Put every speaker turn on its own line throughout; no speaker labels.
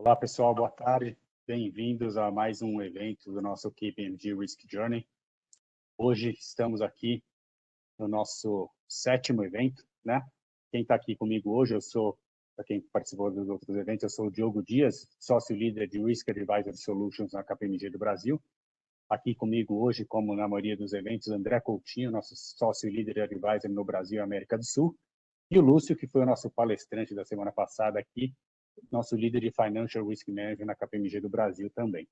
Olá, pessoal, boa tarde. Bem-vindos a mais um evento do nosso KPMG Risk Journey. Hoje estamos aqui no nosso 7º evento, né? Quem está aqui comigo hoje, para quem participou dos outros eventos, eu sou o Diogo Dias, sócio-líder de Risk Advisory Solutions na KPMG do Brasil. Aqui comigo hoje, como na maioria dos eventos, André Coutinho, nosso sócio-líder de Advisory no Brasil e América do Sul, e o Lúcio, que foi o nosso palestrante da semana passada aqui, nosso líder de Financial Risk Management na KPMG do Brasil também.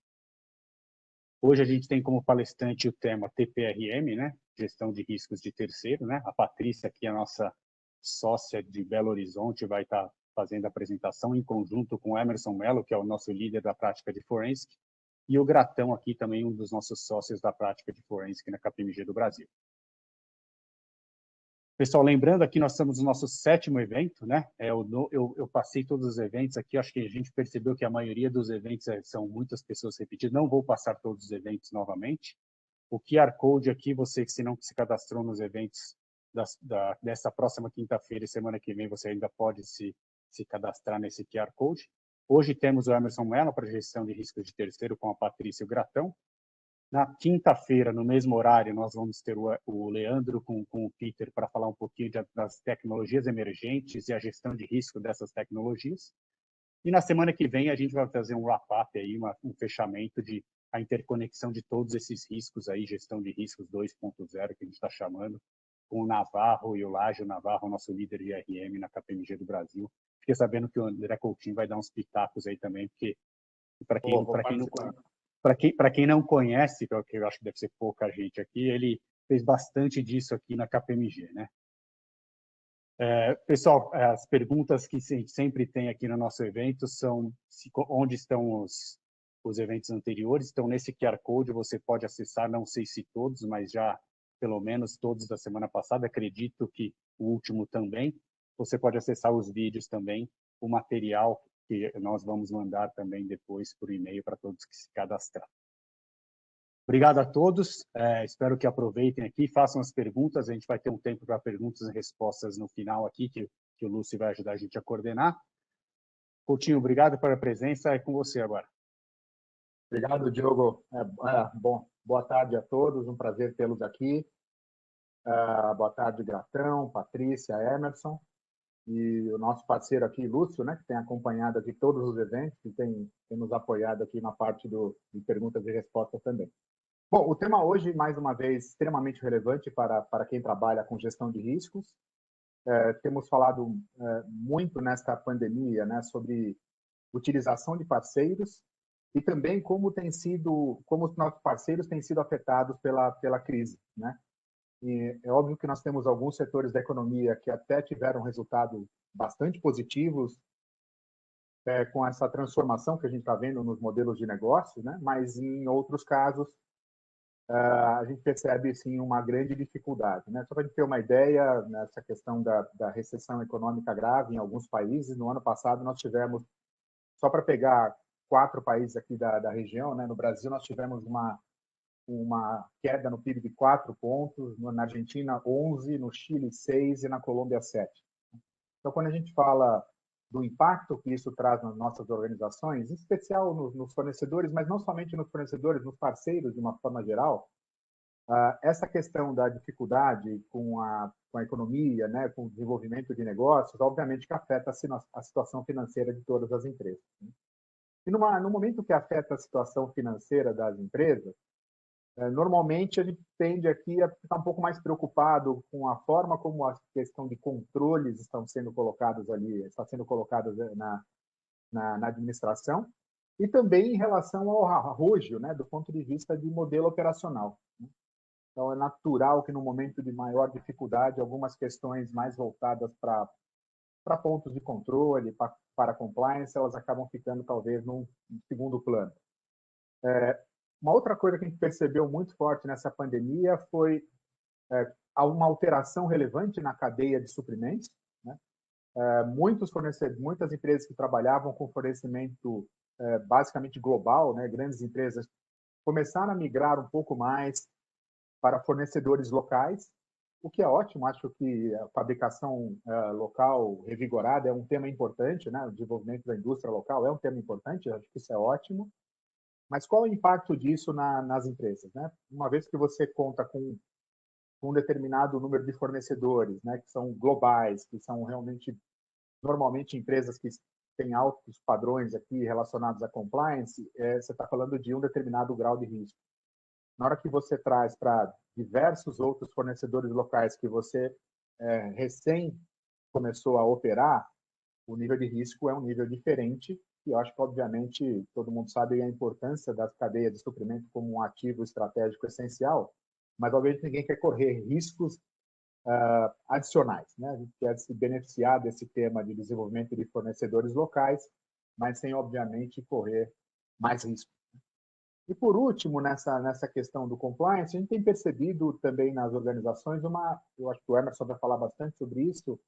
Hoje a gente tem como palestrante o tema TPRM, né? Gestão de riscos de terceiro, né? A Patrícia, que é a nossa sócia de Belo Horizonte, vai estar fazendo a apresentação em conjunto com o Emerson Mello, que é o nosso líder da prática de Forensic, e o Gratão aqui também, um dos nossos sócios da prática de Forensic na KPMG do Brasil. Pessoal, lembrando aqui, nós estamos no nosso 7º evento, né? Eu passei todos os eventos aqui, acho que a gente percebeu que a maioria dos eventos são muitas pessoas repetidas, não vou passar todos os eventos novamente. O QR Code aqui, você que se não se cadastrou nos eventos dessa próxima quinta-feira e semana que vem, você ainda pode se cadastrar nesse QR Code. Hoje temos o Emerson Mello para gestão de riscos de terceiro com a Patrícia e o Gratão. Na quinta-feira, no mesmo horário, nós vamos ter o Leandro com o Peter para falar um pouquinho das tecnologias emergentes e a gestão de risco dessas tecnologias. E na semana que vem a gente vai fazer um wrap-up aí, um fechamento a interconexão de todos esses riscos aí, gestão de riscos 2.0 que a gente está chamando, com o Navarro e o Lágio Navarro, nosso líder de IRM na KPMG do Brasil. Fiquei sabendo que o André Coutinho vai dar uns pitacos aí também, porque para quem não conhece, porque eu acho que deve ser pouca gente aqui, ele fez bastante disso aqui na KPMG, né? Pessoal, as perguntas que a gente sempre tem aqui no nosso evento são onde estão os eventos anteriores. Então, nesse QR Code você pode acessar, não sei se todos, mas já pelo menos todos da semana passada, acredito que o último também. Você pode acessar os vídeos também, o material que nós vamos mandar também depois por e-mail para todos que se cadastraram. Obrigado a todos, espero que aproveitem aqui, façam as perguntas, a gente vai ter um tempo para perguntas e respostas no final aqui, que o Lúcio vai ajudar a gente a coordenar. Coutinho, obrigado pela presença, é com você agora.
Obrigado, Diogo. Bom, boa tarde a todos, um prazer tê-los aqui. Boa tarde, Gratão, Patrícia, Emerson. E o nosso parceiro aqui, Lúcio, né, que tem acompanhado aqui todos os eventos e tem nos apoiado aqui na parte de perguntas e respostas também. Bom, o tema hoje, mais uma vez, extremamente relevante para quem trabalha com gestão de riscos. Temos falado muito nesta pandemia, né, sobre utilização de parceiros e também como os nossos parceiros têm sido afetados pela crise, né? E é óbvio que nós temos alguns setores da economia que até tiveram resultados bastante positivos com essa transformação que a gente está vendo nos modelos de negócio, né? Mas em outros casos a gente percebe sim uma grande dificuldade, né? Só para a gente ter uma ideia, nessa questão da recessão econômica grave em alguns países, no ano passado nós tivemos, só para pegar 4 países aqui da região, né? No Brasil nós tivemos uma queda no PIB de 4 pontos, na Argentina 11, no Chile 6 e na Colômbia 7. Então, quando a gente fala do impacto que isso traz nas nossas organizações, em especial nos fornecedores, mas não somente nos fornecedores, nos parceiros de uma forma geral, essa questão da dificuldade com a economia, né, com o desenvolvimento de negócios, obviamente que afeta a situação financeira de todas as empresas. E no momento que afeta a situação financeira das empresas, normalmente a gente tende aqui a ficar um pouco mais preocupado com a forma como a questão de controles estão sendo colocados ali, está sendo colocadas na administração, e também em relação ao arrojo, né, do ponto de vista de modelo operacional. Então é natural que no momento de maior dificuldade, algumas questões mais voltadas para pontos de controle, para compliance, elas acabam ficando talvez num segundo plano. Uma outra coisa que a gente percebeu muito forte nessa pandemia foi uma alteração relevante na cadeia de suprimentos, né? Muitas empresas que trabalhavam com fornecimento basicamente global, né? Grandes empresas, começaram a migrar um pouco mais para fornecedores locais o que é ótimo. Acho que a fabricação local revigorada é um tema importante, né? O desenvolvimento da indústria local é um tema importante, acho que isso é ótimo. Mas qual é o impacto disso nas empresas, né? Uma vez que você conta com um determinado número de fornecedores, né, que são globais, que são realmente, normalmente, empresas que têm altos padrões aqui relacionados a compliance, você está falando de um determinado grau de risco. Na hora que você traz para diversos outros fornecedores locais que você recém começou a operar, o nível de risco é um nível diferente, e eu acho que, obviamente, todo mundo sabe a importância das cadeias de suprimento como um ativo estratégico essencial, mas, obviamente, ninguém quer correr riscos adicionais, né? A gente quer se beneficiar desse tema de desenvolvimento de fornecedores locais, mas sem, obviamente, correr mais risco. E, por último, nessa questão do compliance, a gente tem percebido também nas organizações eu acho que o Emerson vai falar bastante sobre isso,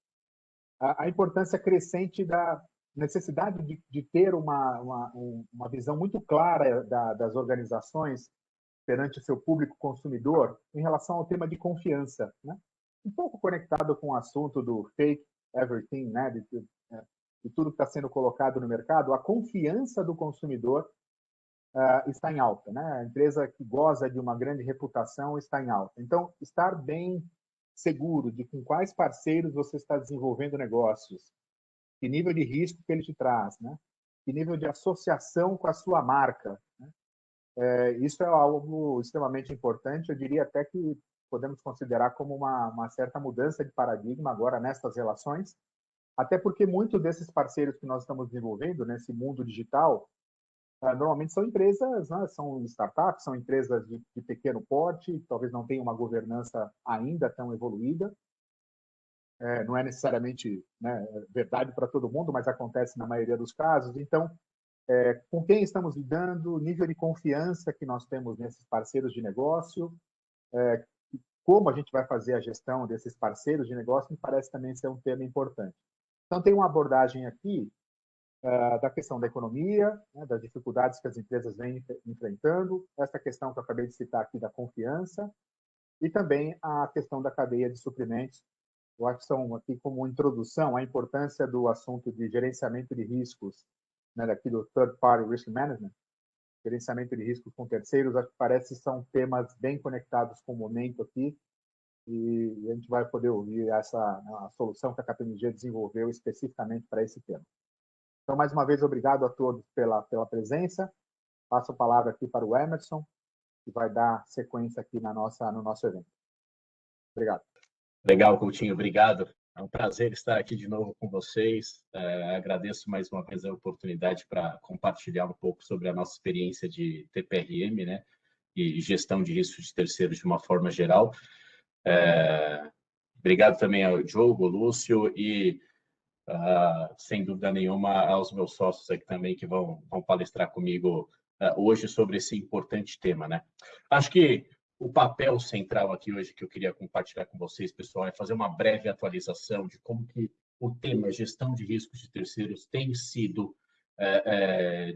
a importância crescente da necessidade de ter uma visão muito clara das organizações perante o seu público consumidor em relação ao tema de confiança, né? Um pouco conectado com o assunto do fake everything, né? De tudo que está sendo colocado no mercado, a confiança do consumidor está em alta, né? A empresa que goza de uma grande reputação está em alta. Então, estar bem seguro de com quais parceiros você está desenvolvendo negócios, que nível de risco que ele te traz, né? Que nível de associação com a sua marca, né? Isso é algo extremamente importante. Eu diria até que podemos considerar como uma certa mudança de paradigma agora nessas relações, até porque muitos desses parceiros que nós estamos desenvolvendo nesse mundo digital normalmente são empresas, né, são startups, são empresas de pequeno porte, talvez não tenham uma governança ainda tão evoluída. Não é necessariamente, né, verdade para todo mundo, mas acontece na maioria dos casos. Então, com quem estamos lidando, o nível de confiança que nós temos nesses parceiros de negócio, como a gente vai fazer a gestão desses parceiros de negócio, me parece também ser um tema importante. Então, tem uma abordagem aqui da questão da economia, né, das dificuldades que as empresas vêm enfrentando, essa questão que eu acabei de citar aqui da confiança, e também a questão da cadeia de suprimentos. Eu acho que são aqui como introdução a importância do assunto de gerenciamento de riscos, né, daqui do Third Party Risk Management, gerenciamento de riscos com terceiros, acho que parece que são temas bem conectados com o momento aqui, e a gente vai poder ouvir a solução que a KPMG desenvolveu especificamente para esse tema. Então, mais uma vez, obrigado a todos pela presença. Passo a palavra aqui para o Emerson, que vai dar sequência aqui no nosso evento. Obrigado.
Legal, Coutinho, obrigado. É um prazer estar aqui de novo com vocês. Agradeço mais uma vez a oportunidade para compartilhar um pouco sobre a nossa experiência de TPRM, né, e gestão de risco de terceiros de uma forma geral. Obrigado também ao Diogo, ao Lúcio e, sem dúvida nenhuma, aos meus sócios aqui também que vão palestrar comigo hoje sobre esse importante tema, né? Acho que o papel central aqui hoje que eu queria compartilhar com vocês, pessoal, é fazer uma breve atualização de como que o tema gestão de riscos de terceiros tem sido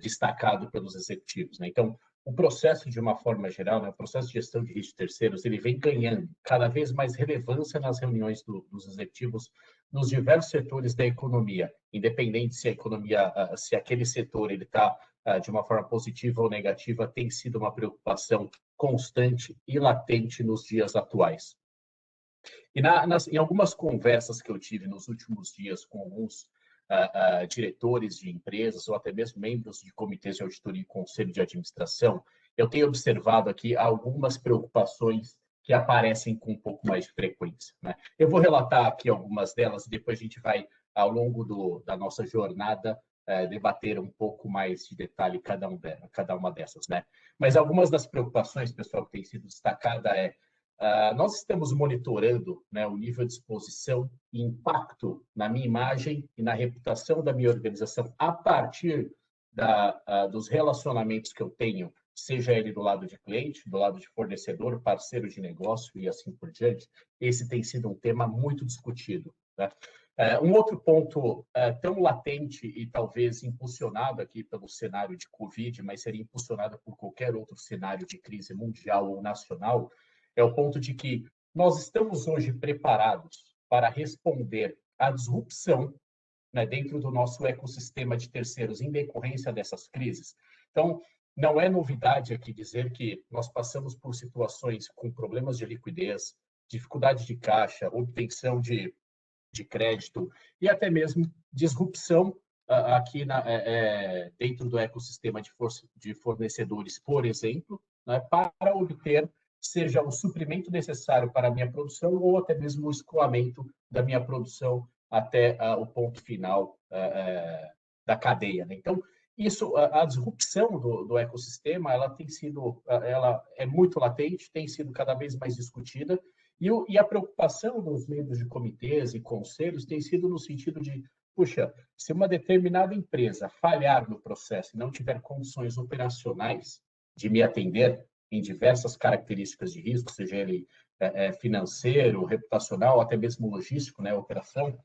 destacado pelos executivos, né? Então, o processo, de uma forma geral, né, o processo de gestão de risco de terceiros, ele vem ganhando cada vez mais relevância nas reuniões dos executivos nos diversos setores da economia, independente se a economia, se aquele setor ele está de uma forma positiva ou negativa, tem sido uma preocupação constante e latente nos dias atuais. E em algumas conversas que eu tive nos últimos dias com alguns diretores de empresas ou até mesmo membros de comitês de auditoria e conselho de administração, eu tenho observado aqui algumas preocupações que aparecem com um pouco mais de frequência, né? Eu vou relatar aqui algumas delas e depois a gente vai, ao longo da nossa jornada, debater um pouco mais de detalhe cada uma dessas, né? Mas algumas das preocupações, pessoal, que tem sido destacada nós estamos monitorando, né, o nível de exposição e impacto na minha imagem e na reputação da minha organização a partir dos relacionamentos que eu tenho, seja ele do lado de cliente, do lado de fornecedor, parceiro de negócio e assim por diante. Esse tem sido um tema muito discutido, né? Um outro ponto tão latente e talvez impulsionado aqui pelo cenário de Covid, mas seria impulsionado por qualquer outro cenário de crise mundial ou nacional, é o ponto de que nós estamos hoje preparados para responder à disrupção, né, dentro do nosso ecossistema de terceiros em decorrência dessas crises? Então, não é novidade aqui dizer que nós passamos por situações com problemas de liquidez, dificuldade de caixa, obtenção de crédito e até mesmo disrupção aqui dentro do ecossistema de fornecedores, por exemplo, né, para obter seja o suprimento necessário para a minha produção ou até mesmo o escoamento da minha produção até o ponto final da cadeia, né? Então, isso, a disrupção do ecossistema, ela é muito latente, tem sido cada vez mais discutida, e a preocupação dos membros de comitês e conselhos tem sido no sentido de, puxa, se uma determinada empresa falhar no processo e não tiver condições operacionais de me atender em diversas características de risco, seja ele financeiro, reputacional, até mesmo logístico, né, operação,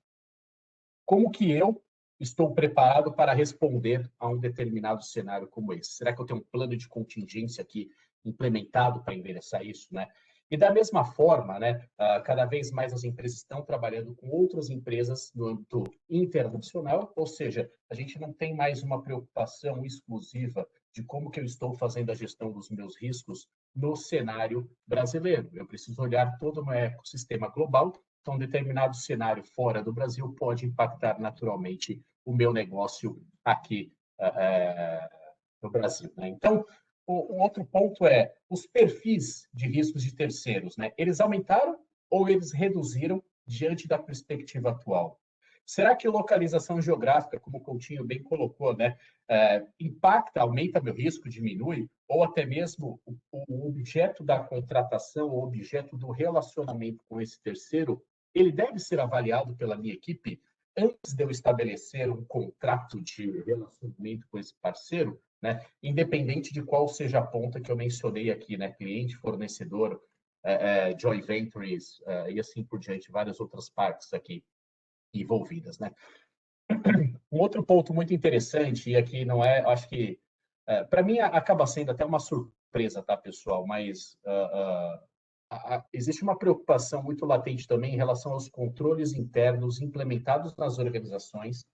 como que eu estou preparado para responder a um determinado cenário como esse? Será que eu tenho um plano de contingência aqui implementado para endereçar isso, né? E da mesma forma, né, cada vez mais as empresas estão trabalhando com outras empresas no âmbito internacional, ou seja, a gente não tem mais uma preocupação exclusiva de como que eu estou fazendo a gestão dos meus riscos no cenário brasileiro. Eu preciso olhar todo o meu ecossistema global. Então, um determinado cenário fora do Brasil pode impactar naturalmente o meu negócio aqui no Brasil, né? Então, o outro ponto é os perfis de riscos de terceiros, né? Eles aumentaram ou eles reduziram diante da perspectiva atual? Será que localização geográfica, como o Coutinho bem colocou, né, impacta, aumenta meu risco, diminui? Ou até mesmo o objeto da contratação, o objeto do relacionamento com esse terceiro, ele deve ser avaliado pela minha equipe antes de eu estabelecer um contrato de relacionamento com esse parceiro, né? Independente de qual seja a ponta que eu mencionei aqui, né? Cliente, fornecedor, joint ventures e assim por diante, várias outras partes aqui envolvidas, né? Um outro ponto muito interessante, e aqui não é, acho que, para mim acaba sendo até uma surpresa, tá, pessoal? Mas existe uma preocupação muito latente também em relação aos controles internos implementados nas organizações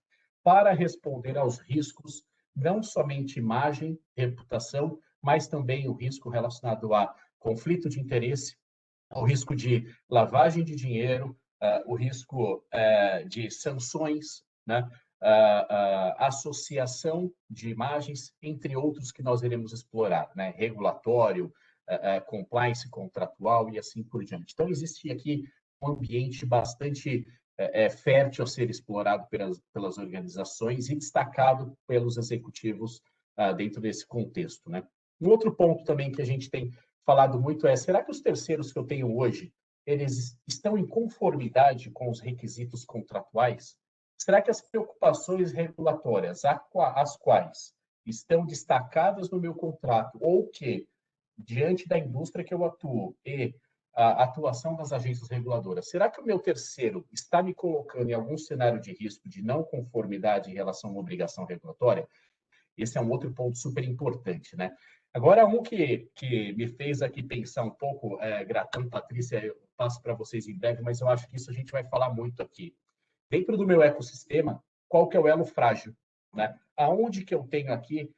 para responder aos riscos, não somente imagem, reputação, mas também o risco relacionado a conflito de interesse, o risco de lavagem de dinheiro, o risco de sanções, né? Associação de imagens, entre outros que nós iremos explorar, né? Regulatório, compliance contratual e assim por diante. Então, existe aqui um ambiente bastante fértil a ser explorado pelas organizações e destacado pelos executivos dentro desse contexto, né? Um outro ponto também que a gente tem falado muito será que os terceiros que eu tenho hoje, eles estão em conformidade com os requisitos contratuais? Será que as preocupações regulatórias, as quais estão destacadas no meu contrato, ou que, diante da indústria que eu atuo e a atuação das agências reguladoras, será que o meu terceiro está me colocando em algum cenário de risco de não conformidade em relação a uma obrigação regulatória? Esse é um outro ponto super importante, né? Agora, um que me fez aqui pensar um pouco, Gratão, Patrícia, eu passo para vocês em breve, mas eu acho que isso a gente vai falar muito aqui. Dentro do meu ecossistema, qual que é o elo frágil, né? Aonde que eu tenho aqui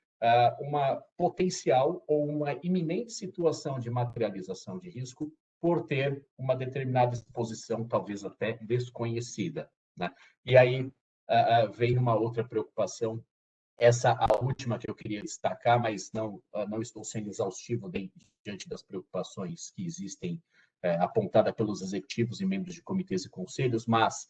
uma potencial ou uma iminente situação de materialização de risco por ter uma determinada exposição, talvez até desconhecida, né? E aí vem uma outra preocupação, essa a última que eu queria destacar, mas não estou sendo exaustivo diante das preocupações que existem apontada pelos executivos e membros de comitês e conselhos, mas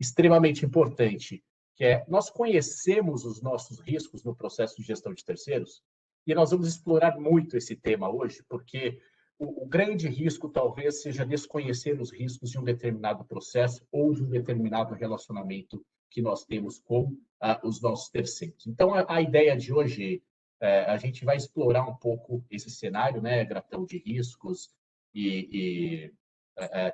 extremamente importante, que é nós conhecemos os nossos riscos no processo de gestão de terceiros, e nós vamos explorar muito esse tema hoje, porque o grande risco talvez seja desconhecer os riscos de um determinado processo ou de um determinado relacionamento que nós temos com os nossos terceiros. Então, a ideia de hoje a gente vai explorar um pouco esse cenário, né, Gratão, de riscos e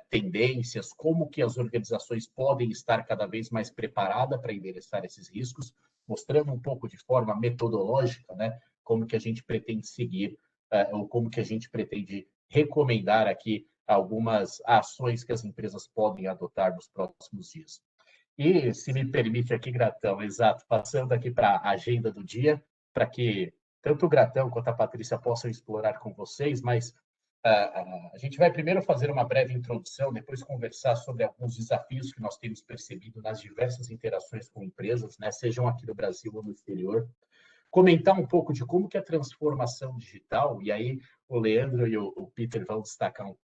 tendências, como que as organizações podem estar cada vez mais preparadas para endereçar esses riscos, mostrando um pouco de forma metodológica, né, como que a gente pretende seguir ou como que a gente pretende recomendar aqui algumas ações que as empresas podem adotar nos próximos dias. E, se me permite aqui, Gratão, exato, passando aqui para a agenda do dia, para que tanto o Gratão quanto a Patrícia possam explorar com vocês, mas a gente vai primeiro fazer uma breve introdução, depois conversar sobre alguns desafios que nós temos percebido nas diversas interações com empresas, né, sejam aqui no Brasil ou no exterior, comentar um pouco de como que a transformação digital, e aí o Leandro e o Peter vão destacar um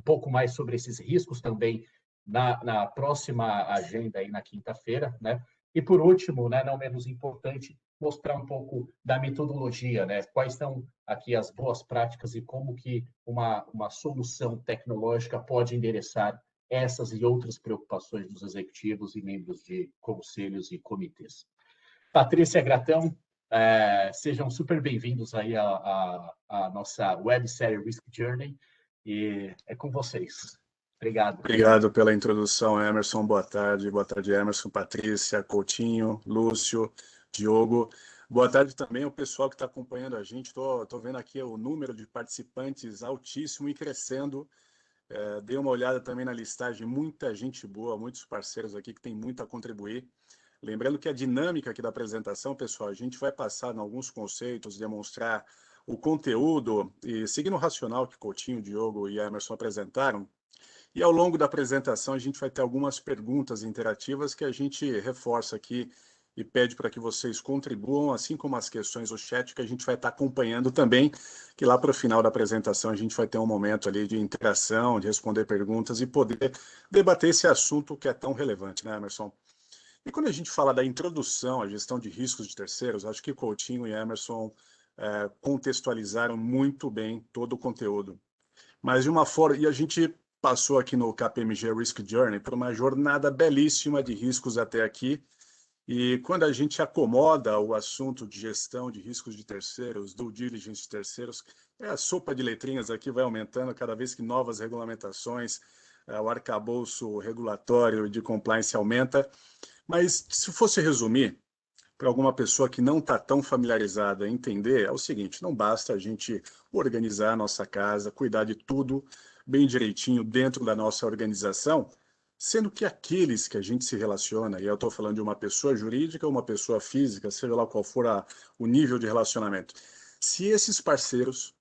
pouco mais sobre esses riscos também na próxima agenda aí na quinta-feira, né? E por último, né, não menos importante, mostrar um pouco da metodologia, né? Quais são aqui as boas práticas e como que uma solução tecnológica pode endereçar essas e outras preocupações dos executivos e membros de conselhos e comitês. Patrícia, Gratão, sejam super bem-vindos aí à nossa websérie Risk Journey, e é com vocês. Obrigado.
Obrigado pela introdução, Emerson. Boa tarde, Emerson, Patrícia, Coutinho, Lúcio, Diogo. Boa tarde também ao pessoal que está acompanhando a gente. Estou vendo aqui o número de participantes altíssimo e crescendo. Dei uma olhada também na listagem, muita gente boa, muitos parceiros aqui que tem muito a contribuir. Lembrando que a dinâmica aqui da apresentação, pessoal, a gente vai passar em alguns conceitos, demonstrar o conteúdo e seguindo o racional que Coutinho, Diogo e Emerson apresentaram. E ao longo da apresentação a gente vai ter algumas perguntas interativas que a gente reforça aqui e pede para que vocês contribuam, assim como as questões do chat que a gente vai estar acompanhando também, que lá para o final da apresentação a gente vai ter um momento ali de interação, de responder perguntas e poder debater esse assunto que é tão relevante, né, Emerson? E quando a gente fala da introdução à gestão de riscos de terceiros, acho que Coutinho e Emerson contextualizaram muito bem todo o conteúdo. Mas de uma forma, e a gente passou aqui no KPMG Risk Journey por uma jornada belíssima de riscos até aqui. E quando a gente acomoda o assunto de gestão de riscos de terceiros, due diligence de terceiros, a sopa de letrinhas aqui vai aumentando cada vez que novas regulamentações, o arcabouço regulatório de compliance aumenta. Mas se fosse resumir, para alguma pessoa que não está tão familiarizada entender, é o seguinte: não basta a gente organizar a nossa casa, cuidar de tudo bem direitinho dentro da nossa organização, sendo que aqueles que a gente se relaciona, e eu estou falando de uma pessoa jurídica ou uma pessoa física, seja lá qual for o nível de relacionamento, se esses parceiros,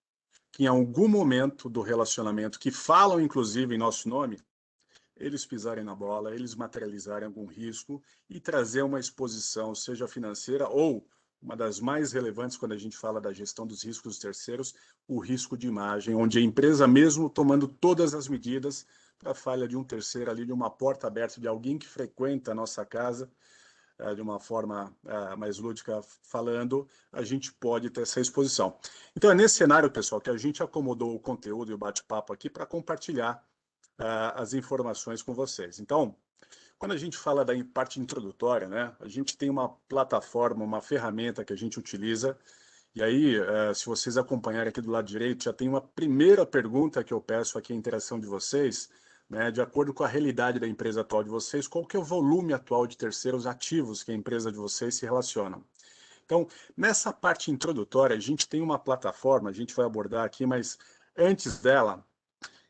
que em algum momento do relacionamento, que falam inclusive em nosso nome, eles pisarem na bola, eles materializarem algum risco e trazer uma exposição, seja financeira ou, uma das mais relevantes quando a gente fala da gestão dos riscos dos terceiros, o risco de imagem, onde a empresa mesmo tomando todas as medidas para a falha de um terceiro ali, de uma porta aberta de alguém que frequenta a nossa casa, de uma forma mais lúdica falando, a gente pode ter essa exposição. Então é nesse cenário, pessoal, que a gente acomodou o conteúdo e o bate-papo aqui para compartilhar as informações com vocês. Então, quando a gente fala da parte introdutória, né, a gente tem uma plataforma, uma ferramenta que a gente utiliza, e aí, se vocês acompanharem aqui do lado direito, já tem uma primeira pergunta que eu peço aqui, a interação de vocês, né, de acordo com a realidade da empresa atual de vocês, qual que é o volume atual de terceiros ativos que a empresa de vocês se relaciona? Então, nessa parte introdutória, a gente tem uma plataforma, a gente vai abordar aqui, mas antes dela,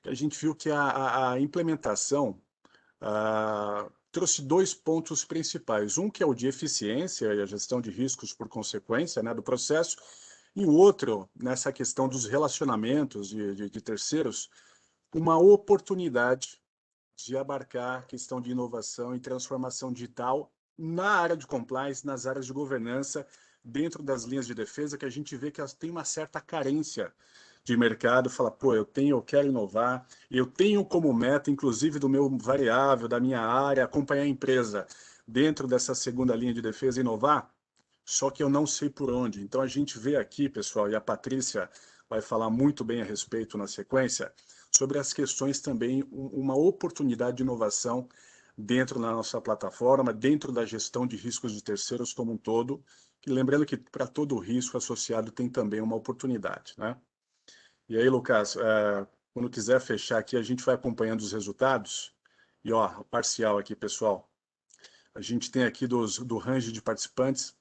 a gente viu que a implementação trouxe dois pontos principais. Um que é o de eficiência e a gestão de riscos por consequência, né, do processo, e o outro, nessa questão dos relacionamentos de terceiros, uma oportunidade de abarcar a questão de inovação e transformação digital na área de compliance, nas áreas de governança, dentro das linhas de defesa, que a gente vê que elas têm uma certa carência de mercado, fala, pô, eu quero inovar, eu tenho como meta, inclusive do meu variável, da minha área, acompanhar a empresa dentro dessa segunda linha de defesa e inovar, só que eu não sei por onde. Então a gente vê aqui, pessoal, e a Patrícia vai falar muito bem a respeito na sequência, sobre as questões também, uma oportunidade de inovação dentro da nossa plataforma, dentro da gestão de riscos de terceiros como um todo, e lembrando que para todo risco associado tem também uma oportunidade, né? E aí, Lucas, quando quiser fechar aqui, a gente vai acompanhando os resultados. E, ó, parcial aqui, pessoal. A gente tem aqui do range de participantes,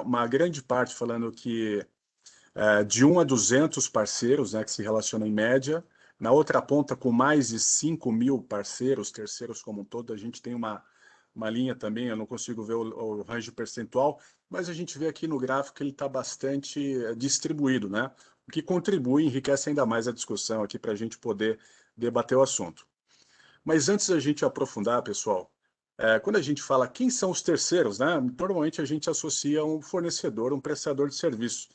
uma grande parte falando que de 1 a 200 parceiros, né, que se relacionam em média, Na outra ponta, com mais de 5 mil parceiros, terceiros como um todo, a gente tem uma linha também, eu não consigo ver o range percentual, mas a gente vê aqui no gráfico que ele está bastante distribuído, né? O que contribui, enriquece ainda mais a discussão aqui para a gente poder debater o assunto. Mas antes da gente aprofundar, pessoal, quando a gente fala quem são os terceiros, né? Normalmente a gente associa um fornecedor, um prestador de serviço.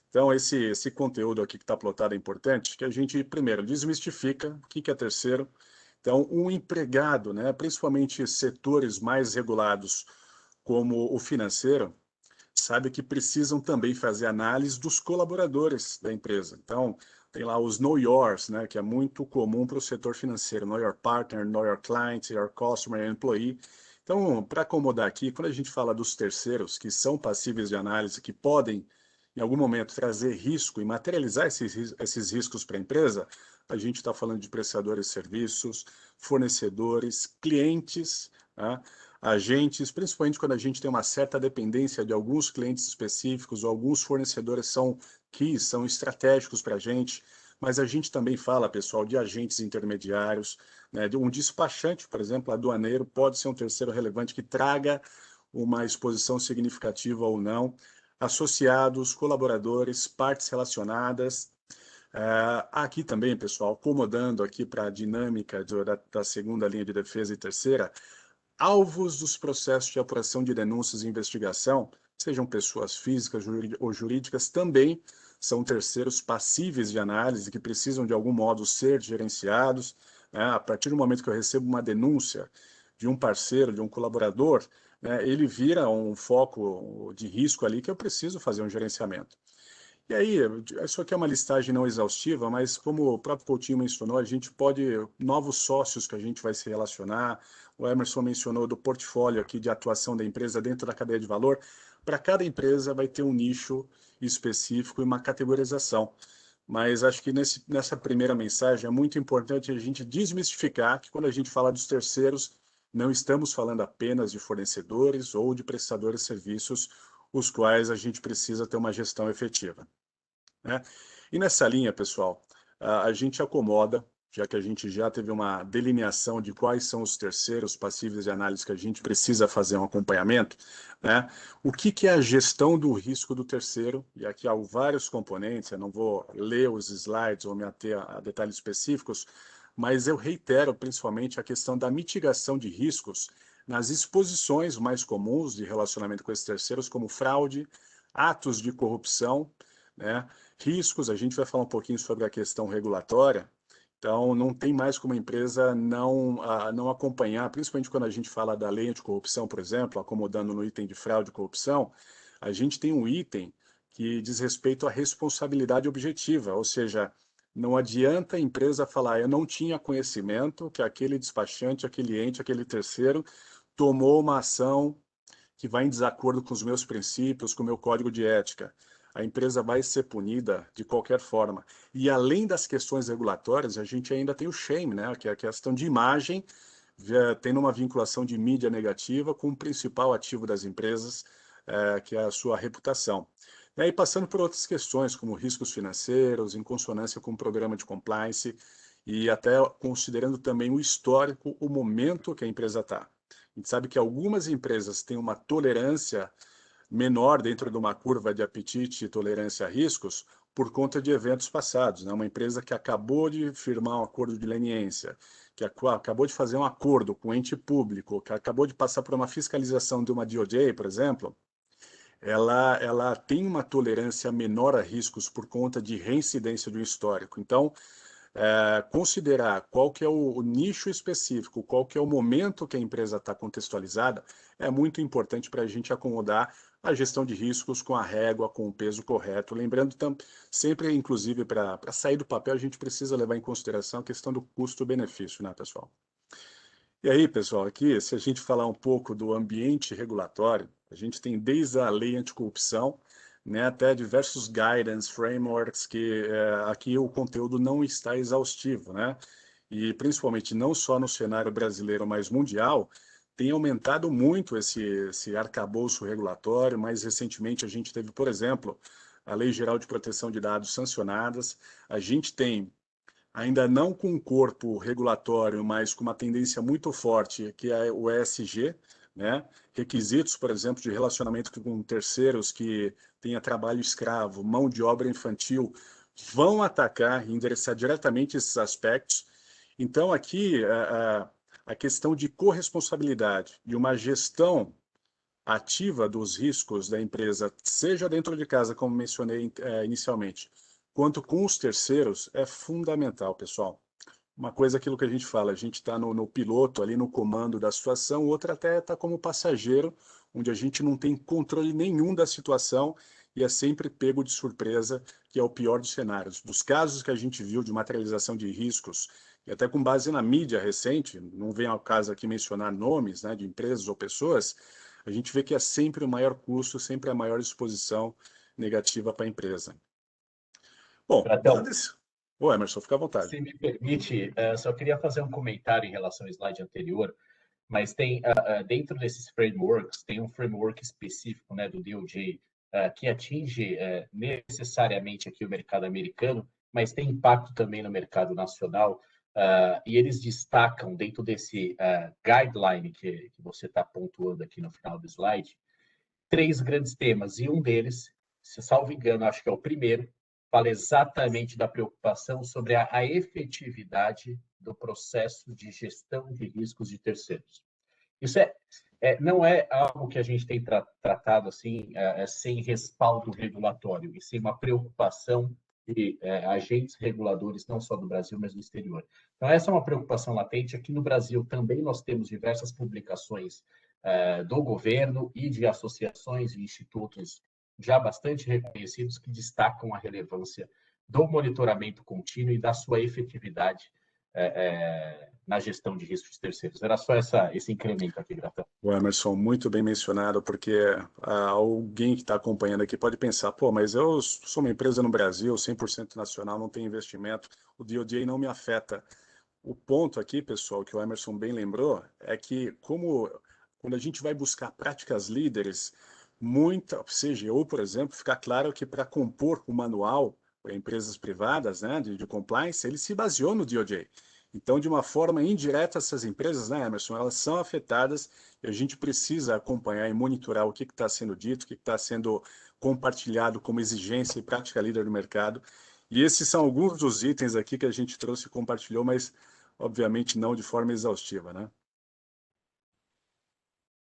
Então, esse conteúdo aqui que está plotado é importante, que a gente, primeiro, desmistifica o que é terceiro. Então, um empregado, né, principalmente setores mais regulados, como o financeiro, sabe que precisam também fazer análise dos colaboradores da empresa. Então, tem lá os Know Yours, né, que é muito comum para o setor financeiro, Know Your Partner, Know Your Client, Your Customer, Your Employee. Então, para acomodar aqui, quando a gente fala dos terceiros, que são passíveis de análise, que podem, em algum momento, trazer risco e materializar esses riscos para a empresa, a gente está falando de prestadores de serviços, fornecedores, clientes, né? Agentes, principalmente quando a gente tem uma certa dependência de alguns clientes específicos, ou alguns fornecedores são estratégicos para a gente, mas a gente também fala, pessoal, de agentes intermediários, né? De um despachante, por exemplo, aduaneiro, pode ser um terceiro relevante que traga uma exposição significativa ou não, associados, colaboradores, partes relacionadas. Aqui também, pessoal, acomodando aqui para a dinâmica da segunda linha de defesa e terceira, alvos dos processos de apuração de denúncias e investigação, sejam pessoas físicas ou jurídicas, também são terceiros passíveis de análise que precisam, de algum modo, ser gerenciados. Né? A partir do momento que eu recebo uma denúncia de um parceiro, de um colaborador, né, ele vira um foco de risco ali que eu preciso fazer um gerenciamento. E aí, isso aqui é uma listagem não exaustiva, mas como o próprio Coutinho mencionou, a gente pode, novos sócios que a gente vai se relacionar, o Emerson mencionou do portfólio aqui de atuação da empresa dentro da cadeia de valor, para cada empresa vai ter um nicho específico e uma categorização. Mas acho que nessa primeira mensagem é muito importante a gente desmistificar que quando a gente fala dos terceiros, não estamos falando apenas de fornecedores ou de prestadores de serviços, os quais a gente precisa ter uma gestão efetiva. Né? E nessa linha, pessoal, a gente acomoda, já que a gente já teve uma delineação de quais são os terceiros passíveis de análise que a gente precisa fazer um acompanhamento, né? O que é a gestão do risco do terceiro? E aqui há vários componentes, eu não vou ler os slides ou me ater a detalhes específicos, mas eu reitero principalmente a questão da mitigação de riscos nas exposições mais comuns de relacionamento com esses terceiros, como fraude, atos de corrupção, né? Riscos, a gente vai falar um pouquinho sobre a questão regulatória, então não tem mais como a empresa não acompanhar, principalmente quando a gente fala da lei anticorrupção, por exemplo, acomodando no item de fraude e corrupção, a gente tem um item que diz respeito à responsabilidade objetiva, ou seja, não adianta a empresa falar, eu não tinha conhecimento que aquele despachante, aquele ente, aquele terceiro tomou uma ação que vai em desacordo com os meus princípios, com o meu código de ética. A empresa vai ser punida de qualquer forma. E além das questões regulatórias, a gente ainda tem o shame, né? Que é a questão de imagem, tendo uma vinculação de mídia negativa com o principal ativo das empresas, que é a sua reputação. E aí, passando por outras questões, como riscos financeiros, em consonância com o programa de compliance, e até considerando também o histórico, o momento que a empresa está. A gente sabe que algumas empresas têm uma tolerância menor dentro de uma curva de apetite e tolerância a riscos por conta de eventos passados. Né? Uma empresa que acabou de firmar um acordo de leniência, que acabou de fazer um acordo com um ente público, que acabou de passar por uma fiscalização de uma DOJ, por exemplo, ela tem uma tolerância menor a riscos por conta de reincidência de um histórico. Então, considerar qual que é o nicho específico, qual que é o momento que a empresa está contextualizada, é muito importante para a gente acomodar a gestão de riscos com a régua, com o peso correto. Lembrando sempre, inclusive, para sair do papel, a gente precisa levar em consideração a questão do custo-benefício, né, pessoal? E aí, pessoal, aqui, se a gente falar um pouco do ambiente regulatório, a gente tem desde a lei anticorrupção, né, até diversos guidance, frameworks, que aqui o conteúdo não está exaustivo, né? E principalmente não só no cenário brasileiro, mas mundial, tem aumentado muito esse arcabouço regulatório. Mais recentemente, a gente teve, por exemplo, a Lei Geral de Proteção de Dados sancionadas, a gente tem ainda não com um corpo regulatório, mas com uma tendência muito forte, que é o ESG, né? Requisitos, por exemplo, de relacionamento com terceiros que tenha trabalho escravo, mão de obra infantil, vão atacar e endereçar diretamente esses aspectos. Então, aqui, a questão de corresponsabilidade e uma gestão ativa dos riscos da empresa, seja dentro de casa, como mencionei inicialmente, quanto com os terceiros, é fundamental, pessoal. Uma coisa é aquilo que a gente fala, a gente está no piloto, ali no comando da situação, outra até está como passageiro, onde a gente não tem controle nenhum da situação e é sempre pego de surpresa, que é o pior dos cenários. Dos casos que a gente viu de materialização de riscos, e até com base na mídia recente, não vem ao caso aqui mencionar nomes, né, de empresas ou pessoas, a gente vê que é sempre o maior custo, sempre a maior exposição negativa para a empresa. Bom,
Pratão,
dado esse... Ô, Emerson, fica à vontade.
se me permite, só queria fazer um comentário em relação ao slide anterior, mas tem, dentro desses frameworks, tem um framework específico, né, do DOJ, que atinge necessariamente aqui o mercado americano, mas tem impacto também no mercado nacional, e eles destacam dentro desse guideline que você está pontuando aqui no final do slide, 3 grandes temas, e um deles, se salvo engano, acho que é o primeiro, fala exatamente da preocupação sobre a efetividade do processo de gestão de riscos de terceiros. Isso não é algo que a gente tem tratado assim, sem respaldo regulatório, e sim uma preocupação de agentes reguladores, não só do Brasil, mas do exterior. Então, essa é uma preocupação latente. Aqui no Brasil também nós temos diversas publicações do governo e de associações e institutos já bastante reconhecidos que destacam a relevância do monitoramento contínuo e da sua efetividade na gestão de riscos de terceiros. Era só esse incremento aqui, Gratão.
O Emerson, muito bem mencionado, porque alguém que está acompanhando aqui pode pensar, pô, mas eu sou uma empresa no Brasil, 100% nacional, não tem investimento, o DOJ não me afeta. O ponto aqui, pessoal, que o Emerson bem lembrou, é que quando a gente vai buscar práticas líderes, CGU, por exemplo, fica claro que para compor o manual para empresas privadas, né, de compliance, ele se baseou no DOJ. Então, de uma forma indireta, essas empresas, né, Emerson, elas são afetadas e a gente precisa acompanhar e monitorar o que está sendo dito, o que está sendo compartilhado como exigência e prática líder do mercado. E esses são alguns dos itens aqui que a gente trouxe e compartilhou, mas obviamente não de forma exaustiva, né?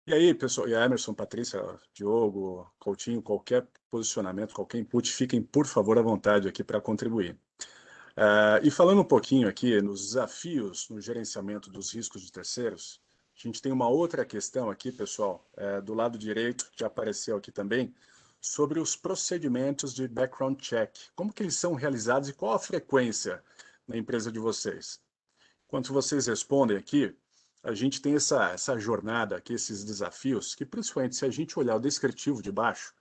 E aí, pessoal, e Emerson, Patrícia, Diogo, Coutinho, qualquer posicionamento, qualquer input, fiquem, por favor, à vontade aqui para contribuir. E falando um pouquinho aqui nos desafios no gerenciamento dos riscos de terceiros, a gente tem uma outra questão aqui, pessoal, do lado direito, que apareceu aqui também, sobre os procedimentos de background check. Como que eles são realizados e qual a frequência na empresa de vocês? Enquanto vocês respondem aqui, a gente tem essa jornada aqui, esses desafios, que principalmente se a gente olhar o descritivo de baixo,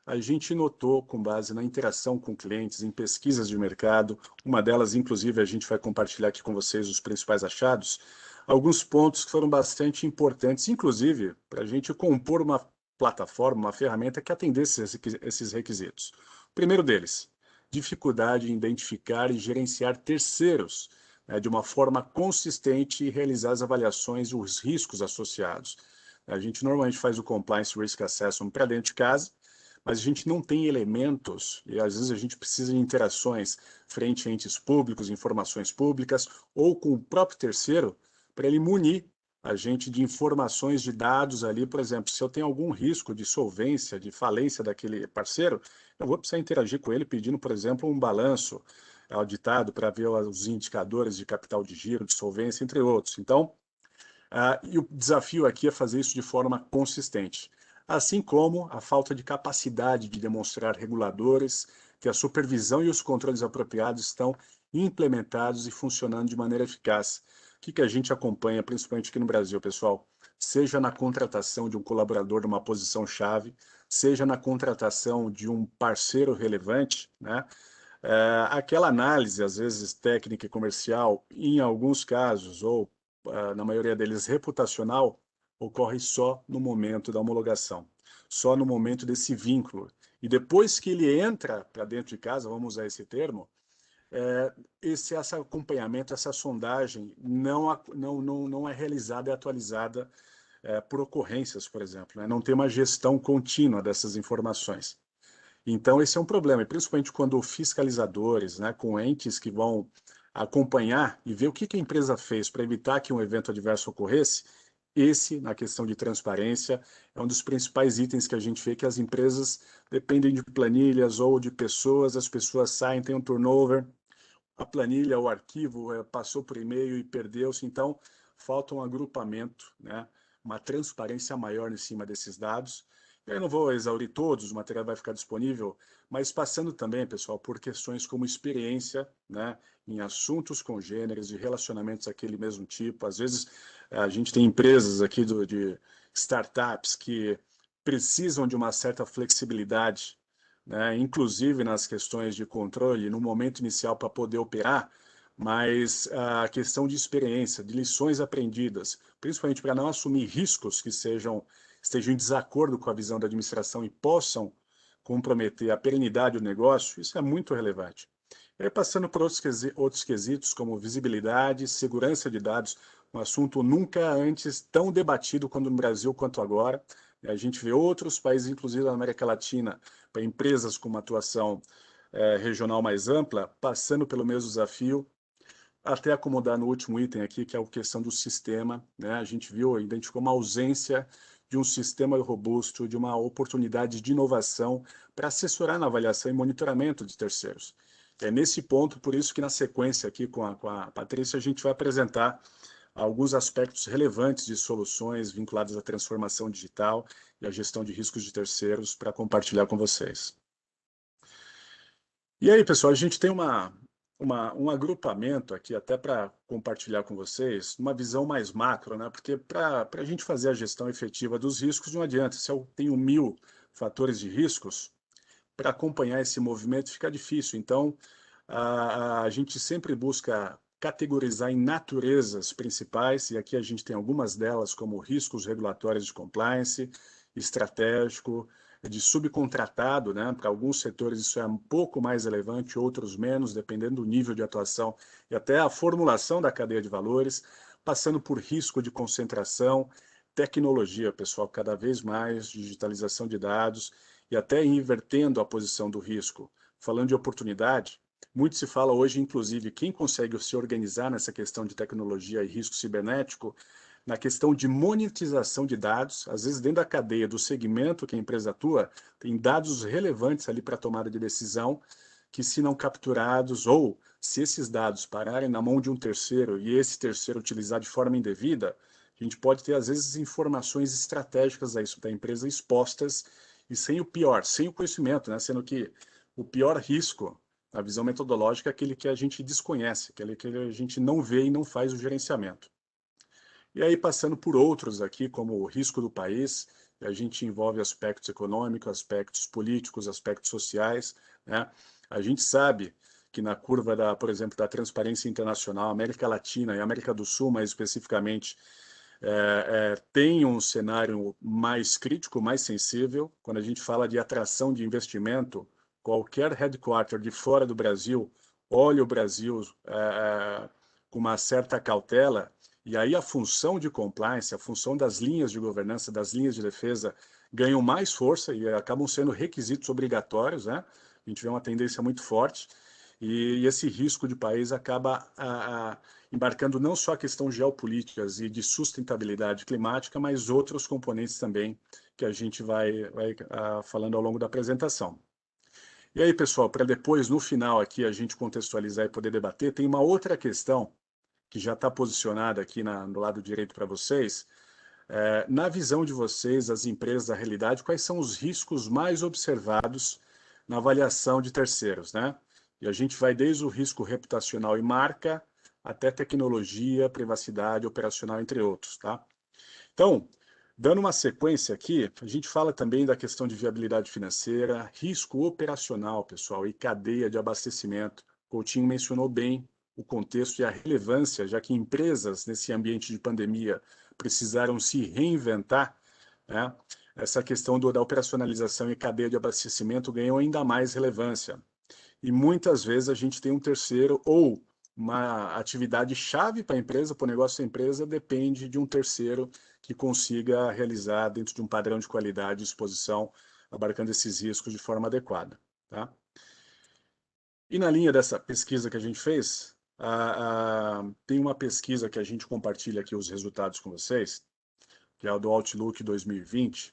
a gente notou, com base na interação com clientes, em pesquisas de mercado, uma delas, inclusive, a gente vai compartilhar aqui com vocês os principais achados, alguns pontos que foram bastante importantes, inclusive, para a gente compor uma plataforma, uma ferramenta que atendesse esses requisitos. O primeiro deles, dificuldade em identificar e gerenciar terceiros, né, de uma forma consistente e realizar as avaliações e os riscos associados. A gente normalmente faz o Compliance Risk Assessment para dentro de casa, mas a gente não tem elementos, e às vezes a gente precisa de interações frente a entes públicos, informações públicas, ou com o próprio terceiro, para ele munir a gente de informações, de dados ali. Por exemplo, se eu tenho algum risco de solvência, de falência daquele parceiro, eu vou precisar interagir com ele pedindo, por exemplo, um balanço auditado para ver os indicadores de capital de giro, de solvência, entre outros. Então, e o desafio aqui é fazer isso de forma consistente, assim como a falta de capacidade de demonstrar reguladores que a supervisão e os controles apropriados estão implementados e funcionando de maneira eficaz. O que a gente acompanha, principalmente aqui no Brasil, pessoal? Seja na contratação de um colaborador numa posição-chave, seja na contratação de um parceiro relevante, né? Aquela análise, às vezes técnica e comercial, em alguns casos, ou na maioria deles reputacional, ocorre só no momento da homologação, só no momento desse vínculo. E depois que ele entra para dentro de casa, vamos usar esse termo, esse acompanhamento, essa sondagem não é realizada e atualizada por ocorrências, por exemplo, né? Não tem uma gestão contínua dessas informações. Então, esse é um problema, e principalmente quando fiscalizadores, né, com entes que vão acompanhar e ver o que a empresa fez para evitar que um evento adverso ocorresse, esse, na questão de transparência, é um dos principais itens que a gente vê que as empresas dependem de planilhas ou de pessoas, as pessoas saem, tem um turnover, a planilha, o arquivo passou por e-mail e perdeu-se, então falta um agrupamento, né, uma transparência maior em cima desses dados. Eu não vou exaurir todos, o material vai ficar disponível, mas passando também, pessoal, por questões como experiência, né, em assuntos congêneres, de relacionamentos daquele mesmo tipo. Às vezes, a gente tem empresas aqui de startups que precisam de uma certa flexibilidade, né, inclusive nas questões de controle, no momento inicial para poder operar, mas a questão de experiência, de lições aprendidas, principalmente para não assumir riscos que estejam em desacordo com a visão da administração e possam comprometer a perenidade do negócio, isso é muito relevante. E aí, passando por outros quesitos, como visibilidade, segurança de dados, um assunto nunca antes tão debatido quanto no Brasil quanto agora. A gente vê outros países, inclusive da América Latina, para empresas com uma atuação regional mais ampla, passando pelo mesmo desafio, até acomodar no último item aqui, que é a questão do sistema, né? A gente identificou uma ausência de um sistema robusto, de uma oportunidade de inovação para assessorar na avaliação e monitoramento de terceiros. É nesse ponto, por isso que na sequência aqui com a Patrícia, a gente vai apresentar alguns aspectos relevantes de soluções vinculadas à transformação digital e à gestão de riscos de terceiros para compartilhar com vocês. E aí, pessoal, a gente tem um agrupamento aqui até para compartilhar com vocês, uma visão mais macro, né? Porque para a gente fazer a gestão efetiva dos riscos não adianta. Se eu tenho 1000 fatores de riscos, para acompanhar esse movimento fica difícil. Então, a gente sempre busca categorizar em naturezas principais, e aqui a gente tem algumas delas, como riscos regulatórios de compliance, estratégico, de subcontratado, né? Para alguns setores isso é um pouco mais relevante, outros menos, dependendo do nível de atuação e até a formulação da cadeia de valores, passando por risco de concentração, tecnologia, pessoal, cada vez mais, digitalização de dados e até invertendo a posição do risco. Falando de oportunidade, muito se fala hoje, inclusive, quem consegue se organizar nessa questão de tecnologia e risco cibernético, na questão de monetização de dados, às vezes dentro da cadeia do segmento que a empresa atua, tem dados relevantes ali para a tomada de decisão, que se não capturados ou se esses dados pararem na mão de um terceiro e esse terceiro utilizar de forma indevida, a gente pode ter, às vezes, informações estratégicas da empresa expostas e sem o pior, sem o conhecimento, né? Sendo que o pior risco, a visão metodológica, é aquele que a gente desconhece, aquele que a gente não vê e não faz o gerenciamento. E aí, passando por outros aqui, como o risco do país, a gente envolve aspectos econômicos, aspectos políticos, aspectos sociais, né? A gente sabe que na curva, por exemplo, da transparência internacional, América Latina e América do Sul, mais especificamente, tem um cenário mais crítico, mais sensível. Quando a gente fala de atração de investimento, qualquer headquarter de fora do Brasil olha o Brasil com uma certa cautela, e aí a função de compliance, a função das linhas de governança, das linhas de defesa, ganham mais força e acabam sendo requisitos obrigatórios, né? A gente vê uma tendência muito forte, e esse risco de país acaba embarcando não só a questão geopolíticas e de sustentabilidade climática, mas outros componentes também que a gente vai falando ao longo da apresentação. E aí, pessoal, para depois, no final aqui, a gente contextualizar e poder debater, tem uma outra questão que já está posicionada aqui no lado direito para vocês. Na visão de vocês, as empresas da realidade, quais são os riscos mais observados na avaliação de terceiros, né? E a gente vai desde o risco reputacional e marca, até tecnologia, privacidade, operacional, entre outros, tá? Então, dando uma sequência aqui, a gente fala também da questão de viabilidade financeira, risco operacional, pessoal, e cadeia de abastecimento. O Coutinho mencionou bem o contexto e a relevância, já que empresas nesse ambiente de pandemia precisaram se reinventar, né? Essa questão da operacionalização e cadeia de abastecimento ganhou ainda mais relevância. e muitas vezes a gente tem um terceiro ou uma atividade chave para a empresa, para o negócio da empresa, depende de um terceiro que consiga realizar dentro de um padrão de qualidade e exposição, abarcando esses riscos de forma adequada. Tá? E na linha dessa pesquisa que a gente fez, tem uma pesquisa que a gente compartilha aqui os resultados com vocês, que é o do Outlook 2020,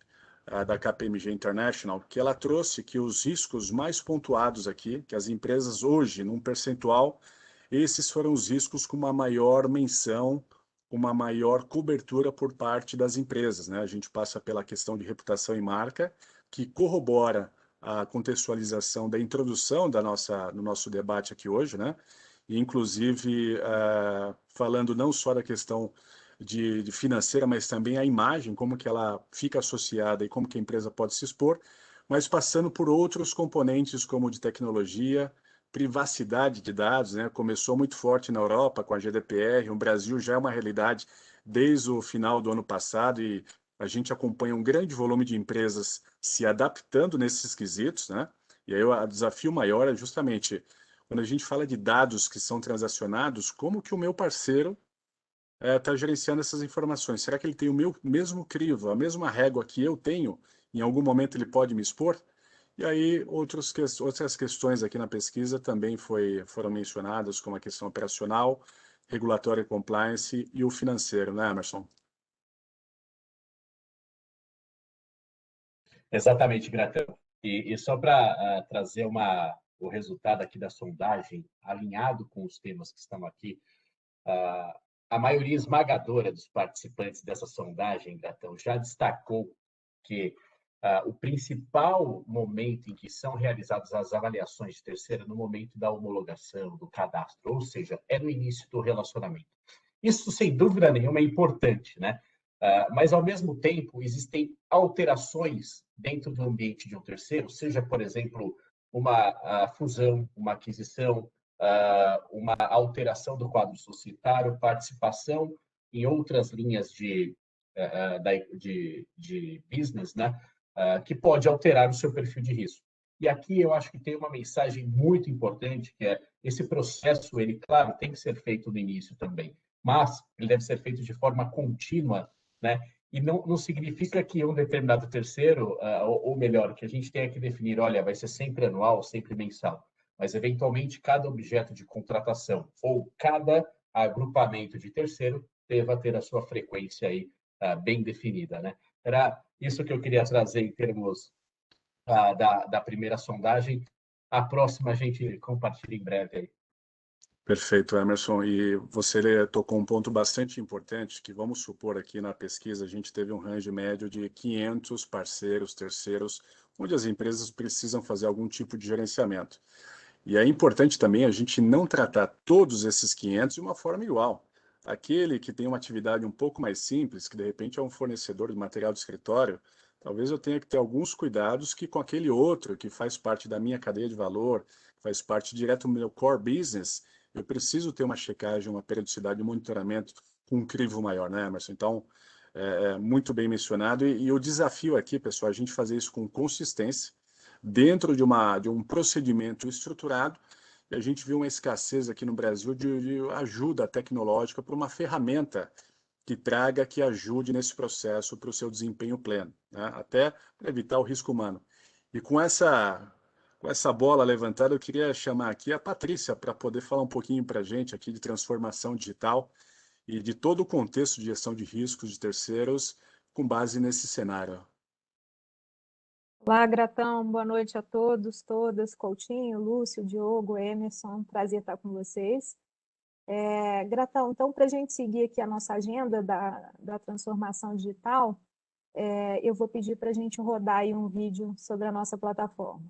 da KPMG International, que ela trouxe que os riscos mais pontuados aqui, que as empresas hoje, num percentual, esses foram os riscos com uma maior menção, uma maior cobertura por parte das empresas, né? A gente passa pela questão de reputação e marca, que corrobora a contextualização da introdução no nosso debate aqui hoje, né? E, inclusive, falando não só da questão de financeira, mas também a imagem, como que ela fica associada e como que a empresa pode se expor, mas passando por outros componentes como de tecnologia, privacidade de dados, né? Começou muito forte na Europa com a GDPR, o Brasil já é uma realidade desde o final do ano passado e a gente acompanha um grande volume de empresas se adaptando nesses quesitos, né? E aí o desafio maior é justamente quando a gente fala de dados que são transacionados, como que o meu parceiro está gerenciando essas informações? Será que ele tem o meu mesmo crivo, a mesma régua que eu tenho? Em algum momento ele pode me expor? E aí outras questões aqui na pesquisa também foram mencionadas, como a questão operacional, regulatória e compliance e o financeiro, né, Emerson?
Exatamente, Gratão. E só para trazer o resultado aqui da sondagem, alinhado com os temas que estão aqui, a maioria esmagadora dos participantes dessa sondagem, Gratão, já destacou que o principal momento em que são realizadas as avaliações de terceiro no momento da homologação, do cadastro, ou seja, é no início do relacionamento. Isso, sem dúvida nenhuma, é importante, né? Mas, ao mesmo tempo, existem alterações dentro do ambiente de um terceiro, seja, por exemplo, uma fusão, uma aquisição, uma alteração do quadro societário, participação em outras linhas de business, né? Que pode alterar o seu perfil de risco. E aqui eu acho que tem uma mensagem muito importante, que é esse processo, ele, claro, tem que ser feito no início também, mas ele deve ser feito de forma contínua, né? E não significa que um determinado terceiro, ou melhor, que a gente tenha que definir, olha, vai ser sempre anual, sempre mensal, mas eventualmente cada objeto de contratação ou cada agrupamento de terceiro deva ter a sua frequência aí bem definida, né? Era isso que eu queria trazer em termos da primeira sondagem. A próxima a gente compartilha em breve aí.
Perfeito, Emerson. E você tocou um ponto bastante importante, que vamos supor aqui na pesquisa, a gente teve um range médio de 500 parceiros, terceiros, onde as empresas precisam fazer algum tipo de gerenciamento. E é importante também a gente não tratar todos esses 500 de uma forma igual. Aquele que tem uma atividade um pouco mais simples, que de repente é um fornecedor de material de escritório, talvez eu tenha que ter alguns cuidados que com aquele outro que faz parte da minha cadeia de valor, faz parte direto do meu core business, eu preciso ter uma checagem, uma periodicidade de monitoramento com um crivo maior, né, Emerson? Então, muito bem mencionado. E o desafio aqui, pessoal, é a gente fazer isso com consistência, dentro de um procedimento estruturado. E a gente viu uma escassez aqui no Brasil de ajuda tecnológica para uma ferramenta que ajude nesse processo para o seu desempenho pleno, né? Até para evitar o risco humano. E com essa bola levantada, eu queria chamar aqui a Patrícia para poder falar um pouquinho para a gente aqui de transformação digital e de todo o contexto de gestão de riscos de terceiros com base nesse cenário.
Olá, Gratão, boa noite a todos, todas, Coutinho, Lúcio, Diogo, Emerson, prazer estar com vocês. Gratão, então, para a gente seguir aqui a nossa agenda da transformação digital, eu vou pedir para a gente rodar aí um vídeo sobre a nossa plataforma.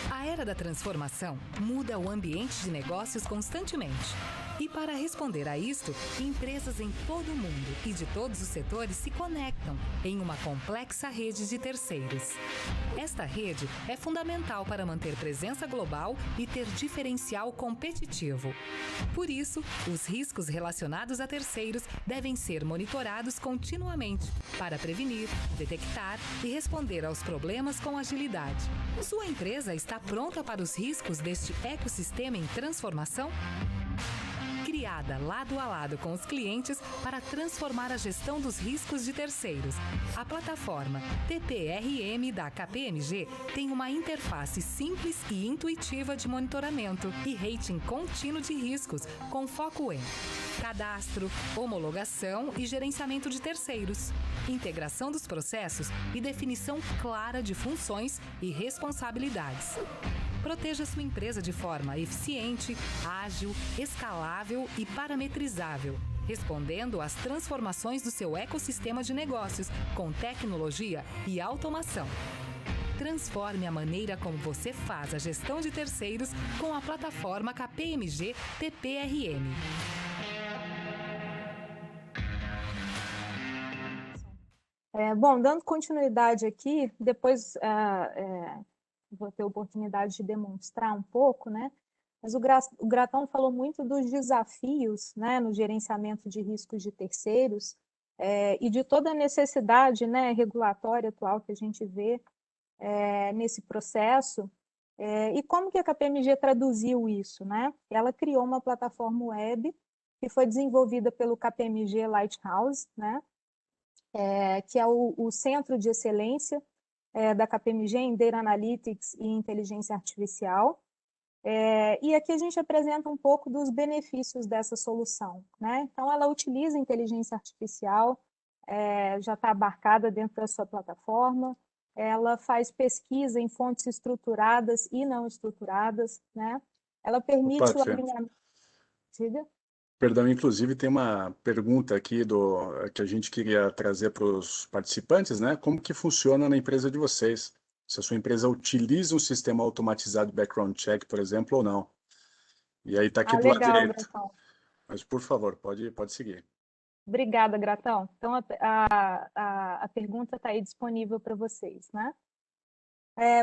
A era da transformação muda o ambiente de negócios constantemente. E para responder a isto, empresas em todo o mundo e de todos os setores se conectam em uma complexa rede de terceiros. Esta rede é fundamental para manter presença global e ter diferencial competitivo. Por isso, os riscos relacionados a terceiros devem ser monitorados continuamente para prevenir, detectar e responder aos problemas com agilidade. Sua empresa está pronta para os riscos deste ecossistema em transformação? Criada lado a lado com os clientes para transformar a gestão dos riscos de terceiros. A plataforma TPRM da KPMG tem uma interface simples e intuitiva de monitoramento e rating contínuo de riscos, com foco em cadastro, homologação e gerenciamento de terceiros, integração dos processos e definição clara de funções e responsabilidades. Proteja sua empresa de forma eficiente, ágil, escalável e parametrizável, respondendo às transformações do seu ecossistema de negócios com tecnologia e automação. Transforme a maneira como você faz a gestão de terceiros com a plataforma KPMG TPRM.
Bom, dando continuidade aqui, depois vou ter a oportunidade de demonstrar um pouco, né? Mas o Gratão falou muito dos desafios, né, no gerenciamento de riscos de terceiros e de toda a necessidade, né, regulatória atual que a gente vê nesse processo e como que a KPMG traduziu isso, né? Ela criou uma plataforma web que foi desenvolvida pelo KPMG Lighthouse, né? Que é o centro de excelência da KPMG em Data Analytics e Inteligência Artificial. E aqui a gente apresenta um pouco dos benefícios dessa solução, né? Então, ela utiliza inteligência artificial, já está abarcada dentro da sua plataforma, ela faz pesquisa em fontes estruturadas e não estruturadas, né? Ela permite o alinhamento... Diga.
Perdão, inclusive tem uma pergunta aqui que a gente queria trazer para os participantes, né? Como que funciona na empresa de vocês? Se a sua empresa utiliza um sistema automatizado de background check, por exemplo, ou não? E aí está aqui do lado direito.
Gratão.
Mas, por favor, pode seguir.
Obrigada, Gratão. Então, a pergunta está aí disponível para vocês, né?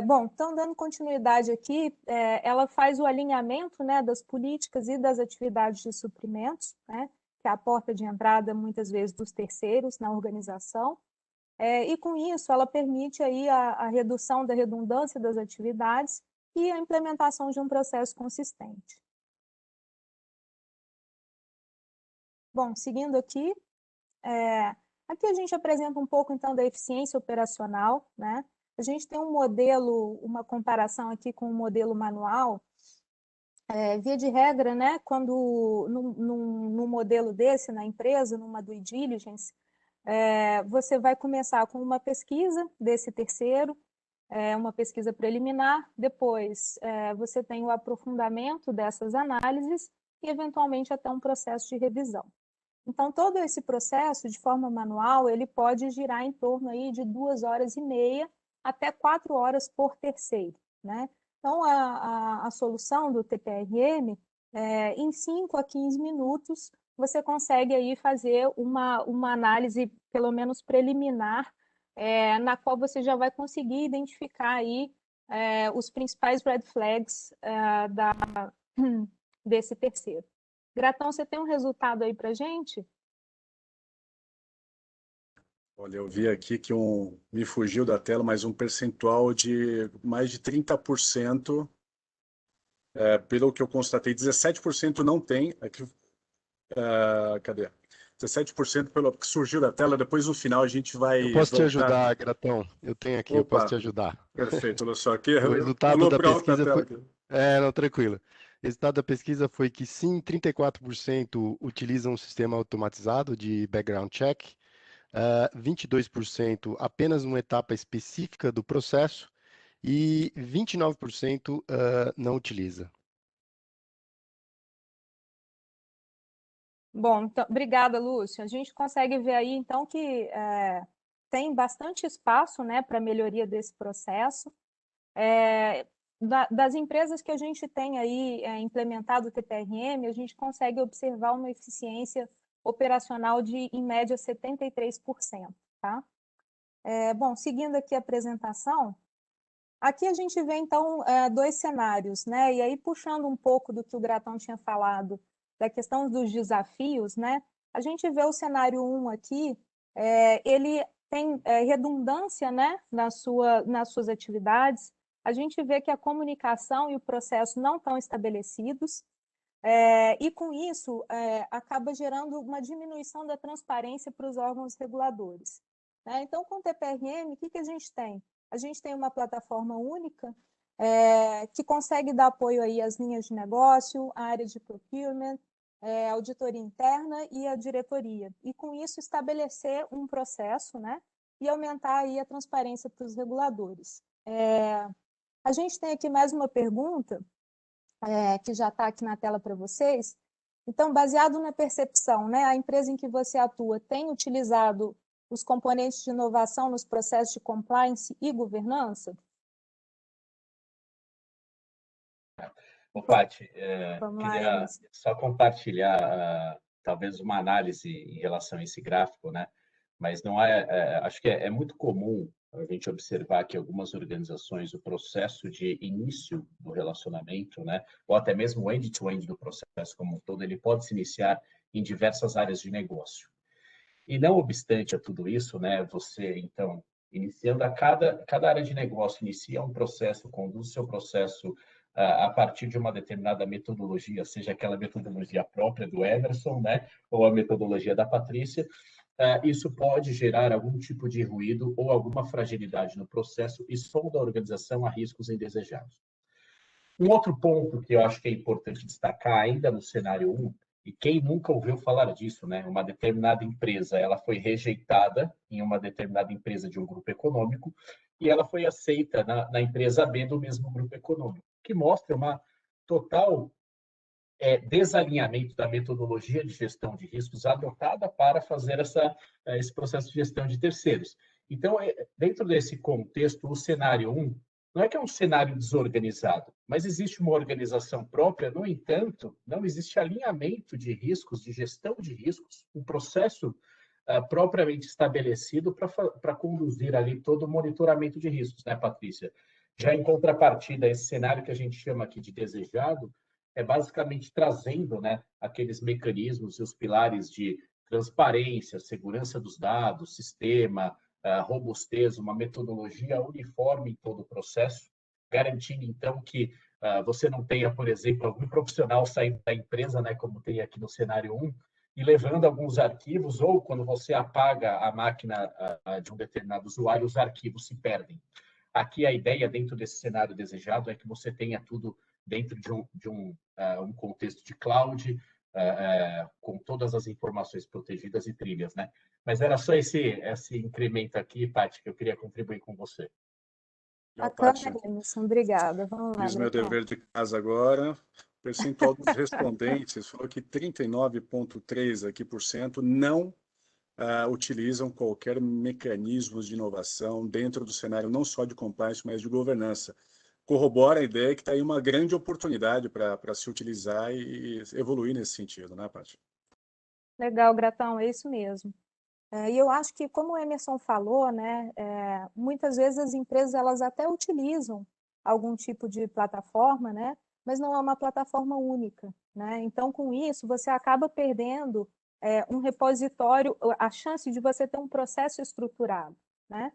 Bom, então, dando continuidade aqui, ela faz o alinhamento, né, das políticas e das atividades de suprimentos, né, que é a porta de entrada, muitas vezes, dos terceiros na organização, e com isso ela permite aí a redução da redundância das atividades e a implementação de um processo consistente. Bom, seguindo aqui, aqui a gente apresenta um pouco, então, da eficiência operacional, né? A gente tem um modelo, uma comparação aqui com um modelo manual. Via de regra, né, quando num modelo desse na empresa, numa due diligence, você vai começar com uma pesquisa desse terceiro, uma pesquisa preliminar, depois você tem o aprofundamento dessas análises e, eventualmente, até um processo de revisão. Então, todo esse processo, de forma manual, ele pode girar em torno aí de 2h30 até 4 horas por terceiro, né? Então, a solução do TPRM, em 5 a 15 minutos, você consegue aí fazer uma análise, pelo menos preliminar, na qual você já vai conseguir identificar aí os principais red flags desse terceiro. Gratão, você tem um resultado aí para a gente?
Olha, eu vi aqui que me fugiu da tela, mas um percentual de mais de 30%, pelo que eu constatei, 17% não tem. Aqui, cadê? 17% pelo que surgiu da tela, depois no final a gente vai...
Eu posso te ajudar, Gratão. Eu tenho aqui, eu posso te ajudar.
Perfeito, olha só aqui.
O resultado da pesquisa foi... não, tranquilo. O resultado da pesquisa foi que sim, 34% utilizam um sistema automatizado de background check, 22% apenas numa etapa específica do processo e 29% não utiliza.
Bom, então, obrigada, Lúcio. A gente consegue ver aí, então, que tem bastante espaço, né, para melhoria desse processo. das empresas que a gente tem aí implementado o TPRM, a gente consegue observar uma eficiência operacional de, em média, 73%. Tá? Bom, seguindo aqui a apresentação, aqui a gente vê, então, dois cenários, né? E aí, puxando um pouco do que o Gratão tinha falado, da questão dos desafios, né? A gente vê o cenário 1 aqui, ele tem redundância, né, nas suas atividades. A gente vê que a comunicação e o processo não estão estabelecidos, e com isso acaba gerando uma diminuição da transparência para os órgãos reguladores. Então, com o TPRM, o que a gente tem? A gente tem uma plataforma única que consegue dar apoio aí às linhas de negócio, à área de procurement, auditoria interna e a diretoria. E com isso estabelecer um processo, né, e aumentar aí a transparência para os reguladores. A gente tem aqui mais uma pergunta, que já está aqui na tela para vocês. Então, baseado na percepção, né, a empresa em que você atua tem utilizado os componentes de inovação nos processos de compliance e governança?
Bom, Paty, queria só compartilhar talvez uma análise em relação a esse gráfico, né? Mas não acho que é muito comum a gente observar que algumas organizações o processo de início do relacionamento, né, ou até mesmo o end-to-end do processo como um todo, ele pode se iniciar em diversas áreas de negócio. E não obstante a tudo isso, né, você então iniciando cada área de negócio inicia um processo, conduz seu processo a partir de uma determinada metodologia, seja aquela metodologia própria do Emerson, né, ou a metodologia da Patrícia. Isso pode gerar algum tipo de ruído ou alguma fragilidade no processo e expondo a organização a riscos indesejados. Um outro ponto que eu acho que é importante destacar ainda no cenário 1, e quem nunca ouviu falar disso, né? Uma determinada empresa, ela foi rejeitada em uma determinada empresa de um grupo econômico e ela foi aceita na empresa B do mesmo grupo econômico, que mostra uma total desalinhamento da metodologia de gestão de riscos adotada para fazer esse processo de gestão de terceiros. Então, dentro desse contexto, o cenário 1 não é que é um cenário desorganizado, mas existe uma organização própria, no entanto, não existe alinhamento de riscos, de gestão de riscos, um processo propriamente estabelecido para conduzir ali todo o monitoramento de riscos, né, Patrícia? Já em contrapartida, esse cenário que a gente chama aqui de desejado, é basicamente trazendo, né, aqueles mecanismos e os pilares de transparência, segurança dos dados, sistema, robustez, uma metodologia uniforme em todo o processo, garantindo, então, que você não tenha, por exemplo, algum profissional saindo da empresa, né, como tem aqui no cenário 1, e levando alguns arquivos, ou quando você apaga a máquina de um determinado usuário, os arquivos se perdem. Aqui a ideia, dentro desse cenário desejado, é que você tenha tudo dentro de um contexto de cloud, com todas as informações protegidas e trilhas, né? Mas era só esse incremento aqui, Paty, que eu queria contribuir com você.
Bacana, Emerson, obrigada. Vamos lá,
fiz meu dever de casa agora. O percentual dos respondentes falou que 39,3% aqui não utilizam qualquer mecanismo de inovação dentro do cenário não só de compliance, mas de governança. Corrobora a ideia que está aí uma grande oportunidade para se utilizar e evoluir nesse sentido, né, Paty?
Legal, Gratão, é isso mesmo. E eu acho que, como o Emerson falou, né, muitas vezes as empresas elas até utilizam algum tipo de plataforma, né, mas não é uma plataforma única, né? Então, com isso, você acaba perdendo um repositório, a chance de você ter um processo estruturado, né?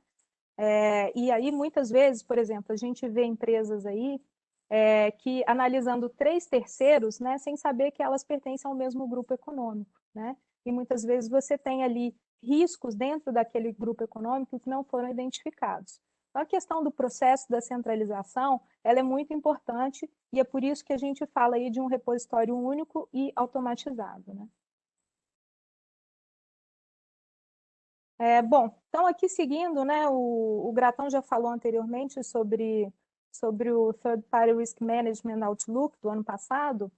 E aí, muitas vezes, por exemplo, a gente vê empresas aí que analisando 3 terceiros, né, sem saber que elas pertencem ao mesmo grupo econômico, né? E muitas vezes você tem ali riscos dentro daquele grupo econômico que não foram identificados. Então, a questão do processo da centralização, ela é muito importante e é por isso que a gente fala aí de um repositório único e automatizado, né? Bom, então aqui seguindo, né, o Gratão já falou anteriormente sobre o Third Party Risk Management Outlook do ano passado,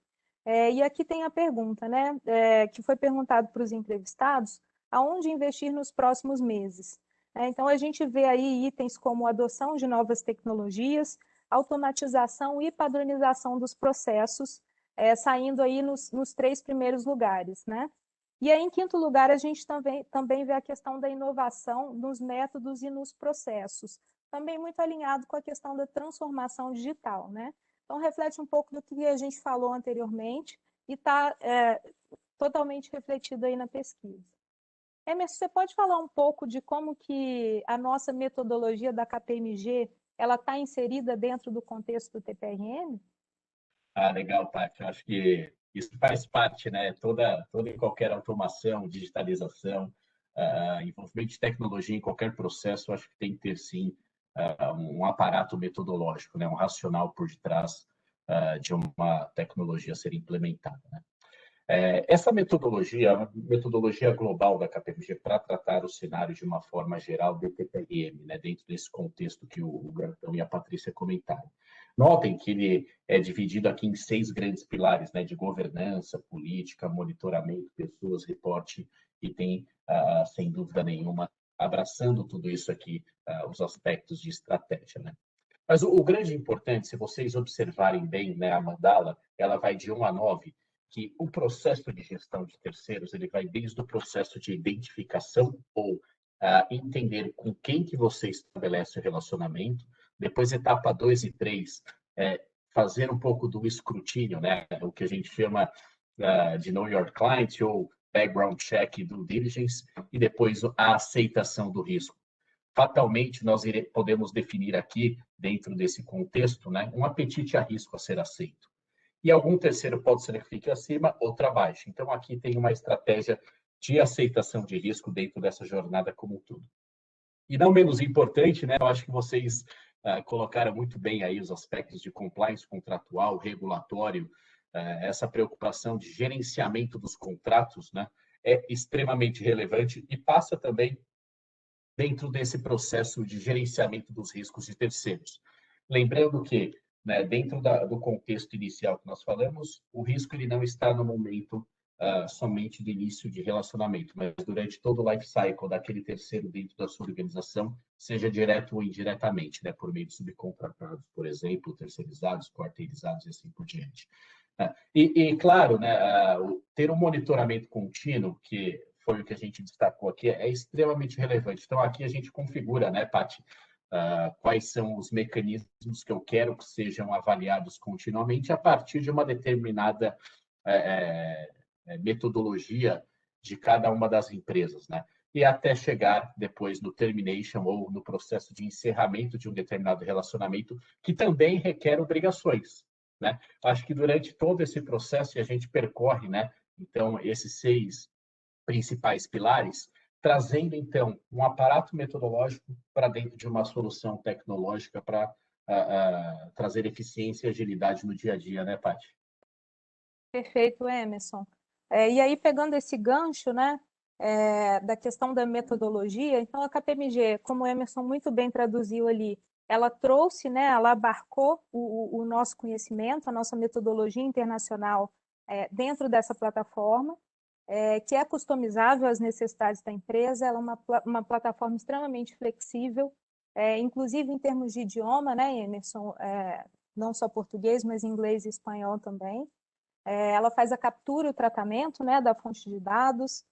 e aqui tem a pergunta, né, que foi perguntado para os entrevistados, aonde investir nos próximos meses. Então, a gente vê aí itens como a adoção de novas tecnologias, automatização e padronização dos processos, saindo aí nos 3 primeiros lugares, né? E aí, em quinto lugar, a gente também vê a questão da inovação nos métodos e nos processos, também muito alinhado com a questão da transformação digital, né? Então, reflete um pouco do que a gente falou anteriormente e está totalmente refletido aí na pesquisa. Emerson, você pode falar um pouco de como que a nossa metodologia da KPMG ela está inserida dentro do contexto do TPRM?
Legal, Paty. Eu acho que isso faz parte, né? Toda e qualquer automação, digitalização, envolvimento de tecnologia em qualquer processo, eu acho que tem que ter, sim, um aparato metodológico, né? Um racional por detrás de uma tecnologia a ser implementada, né? Essa metodologia, a metodologia global da KPMG para tratar o cenário de uma forma geral do TPRM, né, dentro desse contexto que o Gratão e a Patrícia comentaram. Notem que ele é dividido aqui em 6 grandes pilares, né, de governança, política, monitoramento, pessoas, reporte, e tem, sem dúvida nenhuma, abraçando tudo isso aqui, os aspectos de estratégia, né? Mas o grande importante, se vocês observarem bem, né, a mandala, ela vai de 1 a 9, que o processo de gestão de terceiros ele vai desde o processo de identificação ou entender com quem que você estabelece o relacionamento, depois etapa 2 e 3, fazer um pouco do escrutínio, né, o que a gente chama de Know Your Client ou Background Check do Diligence, e depois a aceitação do risco. Fatalmente, nós podemos definir aqui, dentro desse contexto, né, um apetite a risco a ser aceito. E algum terceiro pode ser que fique acima, outra abaixo. Então, aqui tem uma estratégia de aceitação de risco dentro dessa jornada como um todo. E não menos importante, né, eu acho que vocês colocaram muito bem aí os aspectos de compliance contratual, regulatório, essa preocupação de gerenciamento dos contratos, né, é extremamente relevante e passa também dentro desse processo de gerenciamento dos riscos de terceiros. Lembrando que, né, dentro do contexto inicial que nós falamos, o risco ele não está no momento somente de início de relacionamento, mas durante todo o life cycle daquele terceiro dentro da sua organização, seja direto ou indiretamente, né, por meio de subcontratados, por exemplo, terceirizados, quarteirizados e assim por diante. Claro, né, ter um monitoramento contínuo, que foi o que a gente destacou aqui, é extremamente relevante. Então, aqui a gente configura, né, Paty, quais são os mecanismos que eu quero que sejam avaliados continuamente a partir de uma determinada metodologia de cada uma das empresas, né? E até chegar depois no termination ou no processo de encerramento de um determinado relacionamento, que também requer obrigações, né? Acho que durante todo esse processo, e a gente percorre, né, então, esses 6 principais pilares, trazendo, então, um aparato metodológico para dentro de uma solução tecnológica para trazer eficiência e agilidade no dia a dia, né, Paty?
Perfeito, Emerson. E aí, pegando esse gancho, né, da questão da metodologia, então a KPMG, como o Emerson muito bem traduziu ali, ela trouxe, né, ela abarcou o nosso conhecimento, a nossa metodologia internacional dentro dessa plataforma, que é customizável às necessidades da empresa, ela é uma plataforma extremamente flexível, inclusive em termos de idioma, né, Emerson, não só português, mas inglês e espanhol também. Ela faz a captura e o tratamento, né, da fonte de dados.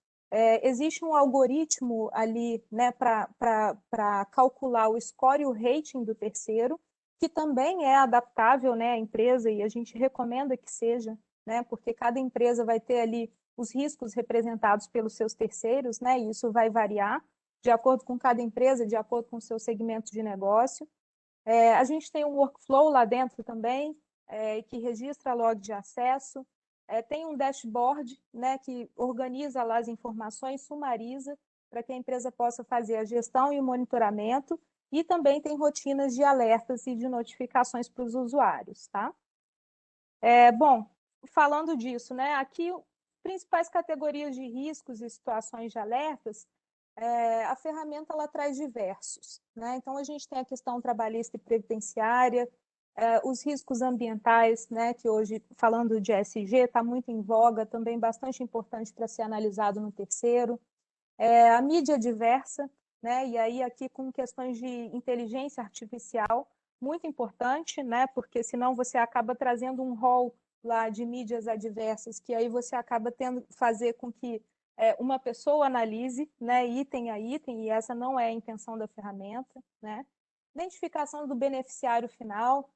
Existe um algoritmo ali, né, para calcular o score e o rating do terceiro, que também é adaptável, né, à empresa, e a gente recomenda que seja, né, porque cada empresa vai ter ali os riscos representados pelos seus terceiros, né, e isso vai variar de acordo com cada empresa, de acordo com o seu segmento de negócio. A gente tem um workflow lá dentro também, que registra log de acesso, tem um dashboard, né, que organiza lá as informações, sumariza, para que a empresa possa fazer a gestão e o monitoramento, e também tem rotinas de alertas e de notificações para os usuários, tá? Bom, falando disso, né, aqui, principais categorias de riscos e situações de alertas, a ferramenta ela traz diversos, né? Então, a gente tem a questão trabalhista e previdenciária, os riscos ambientais, né, que hoje, falando de ESG, está muito em voga, também bastante importante para ser analisado no terceiro. A mídia diversa, né, e aí aqui com questões de inteligência artificial, muito importante, né? Porque senão você acaba trazendo um rol lá de mídias adversas, que aí você acaba tendo que fazer com que uma pessoa analise, né, item a item, e essa não é a intenção da ferramenta, né? Identificação do beneficiário final,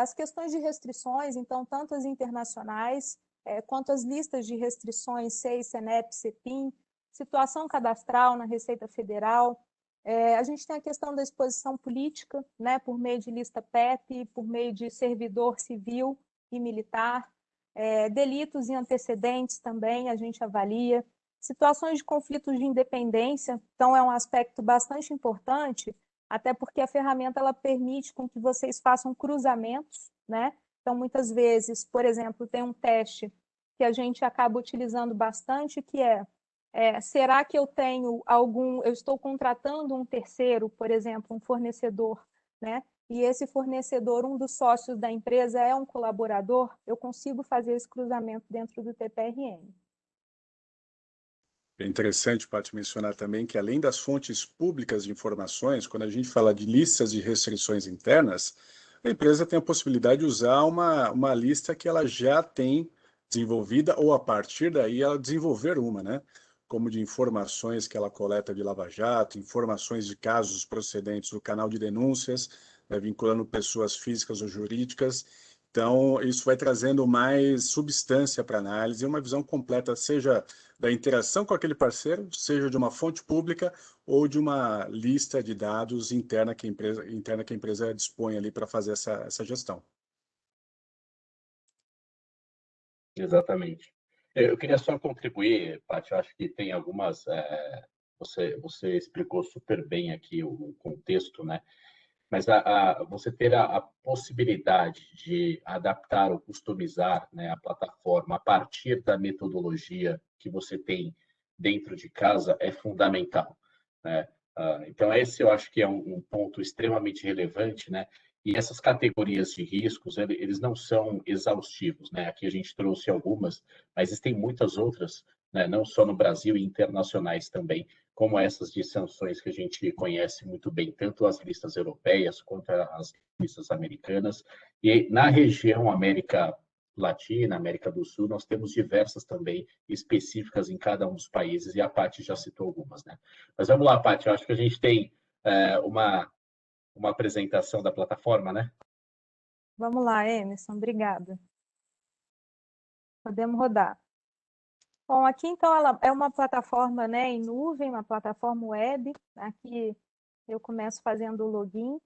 as questões de restrições, então, tanto as internacionais, quanto as listas de restrições, SEI, SENEP, CEPIM, situação cadastral na Receita Federal. A gente tem a questão da exposição política, né, por meio de lista PEP, por meio de servidor civil e militar, delitos e antecedentes também a gente avalia, situações de conflitos de independência, então é um aspecto bastante importante, até porque a ferramenta ela permite com que vocês façam cruzamentos, né? Então, muitas vezes, por exemplo, tem um teste que a gente acaba utilizando bastante, que será que eu estou contratando um terceiro, por exemplo, um fornecedor, né? E esse fornecedor, um dos sócios da empresa é um colaborador, eu consigo fazer esse cruzamento dentro do TPRM.
É interessante, Paty, mencionar também que, além das fontes públicas de informações, quando a gente fala de listas de restrições internas, a empresa tem a possibilidade de usar uma lista que ela já tem desenvolvida, ou a partir daí ela desenvolver uma, né? Como de informações que ela coleta de Lava Jato, informações de casos procedentes do canal de denúncias, né, vinculando pessoas físicas ou jurídicas. Então, isso vai trazendo mais substância para a análise e uma visão completa, seja da interação com aquele parceiro, seja de uma fonte pública ou de uma lista de dados interna que a empresa dispõe ali para fazer essa gestão.
Exatamente. Eu queria só contribuir, Paty, eu acho que tem algumas... você explicou super bem aqui o contexto, né? Mas você ter a possibilidade de adaptar ou customizar, né, a plataforma a partir da metodologia que você tem dentro de casa é fundamental, né? Então, esse eu acho que é um ponto extremamente relevante, né? E essas categorias de riscos, eles não são exaustivos, né? Aqui a gente trouxe algumas, mas existem muitas outras, né? Não só no Brasil e internacionais também, como essas de sanções que a gente conhece muito bem, tanto as listas europeias quanto as listas americanas. E na região América Latina, América do Sul, nós temos diversas também específicas em cada um dos países, e a Paty já citou algumas, né? Mas vamos lá, Paty, eu acho que a gente tem uma apresentação da plataforma, né?
Vamos lá, Emerson, obrigada. Podemos rodar. Bom, aqui então ela é uma plataforma, né, em nuvem, uma plataforma web. Aqui eu começo fazendo o login.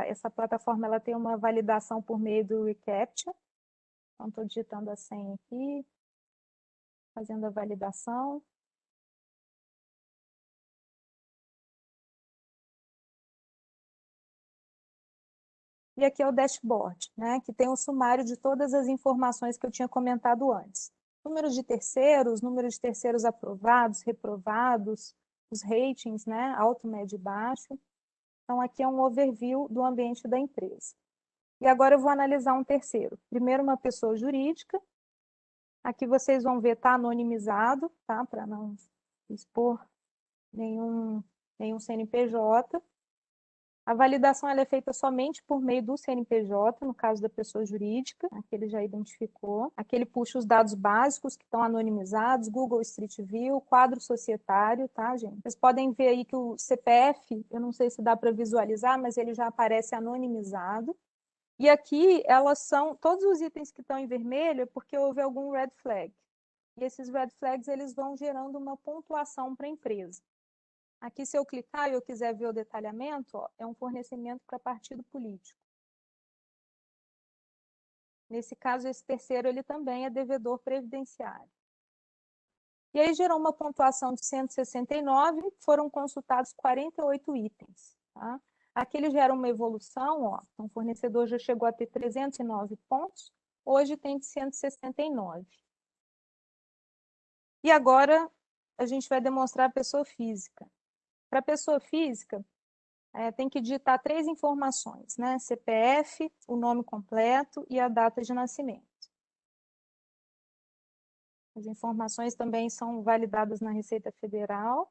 Essa plataforma ela tem uma validação por meio do reCAPTCHA. Então, estou digitando a senha aqui, fazendo a validação. E aqui é o dashboard, né, que tem um sumário de todas as informações que eu tinha comentado antes. Número de terceiros aprovados, reprovados, os ratings, né, alto, médio e baixo. Então, aqui é um overview do ambiente da empresa. E agora eu vou analisar um terceiro. Primeiro, uma pessoa jurídica. Aqui vocês vão ver, está anonimizado, tá? Para não expor nenhum CNPJ. A validação ela é feita somente por meio do CNPJ, no caso da pessoa jurídica, aqui ele já identificou. Aqui ele puxa os dados básicos que estão anonimizados, Google Street View, quadro societário, tá, gente? Vocês podem ver aí que o CPF, eu não sei se dá para visualizar, mas ele já aparece anonimizado. E aqui elas são, todos os itens que estão em vermelho é porque houve algum red flag. E esses red flags eles vão gerando uma pontuação para a empresa. Aqui, se eu clicar e eu quiser ver o detalhamento, ó, é um fornecimento para partido político. Nesse caso, esse terceiro ele também é devedor previdenciário. E aí gerou uma pontuação de 169, foram consultados 48 itens. Tá? Aqui ele gera uma evolução, ó, então, o fornecedor já chegou a ter 309 pontos, hoje tem de 169. E agora a gente vai demonstrar a pessoa física. Para a pessoa física, tem que digitar 3 informações, né? CPF, o nome completo e a data de nascimento. As informações também são validadas na Receita Federal.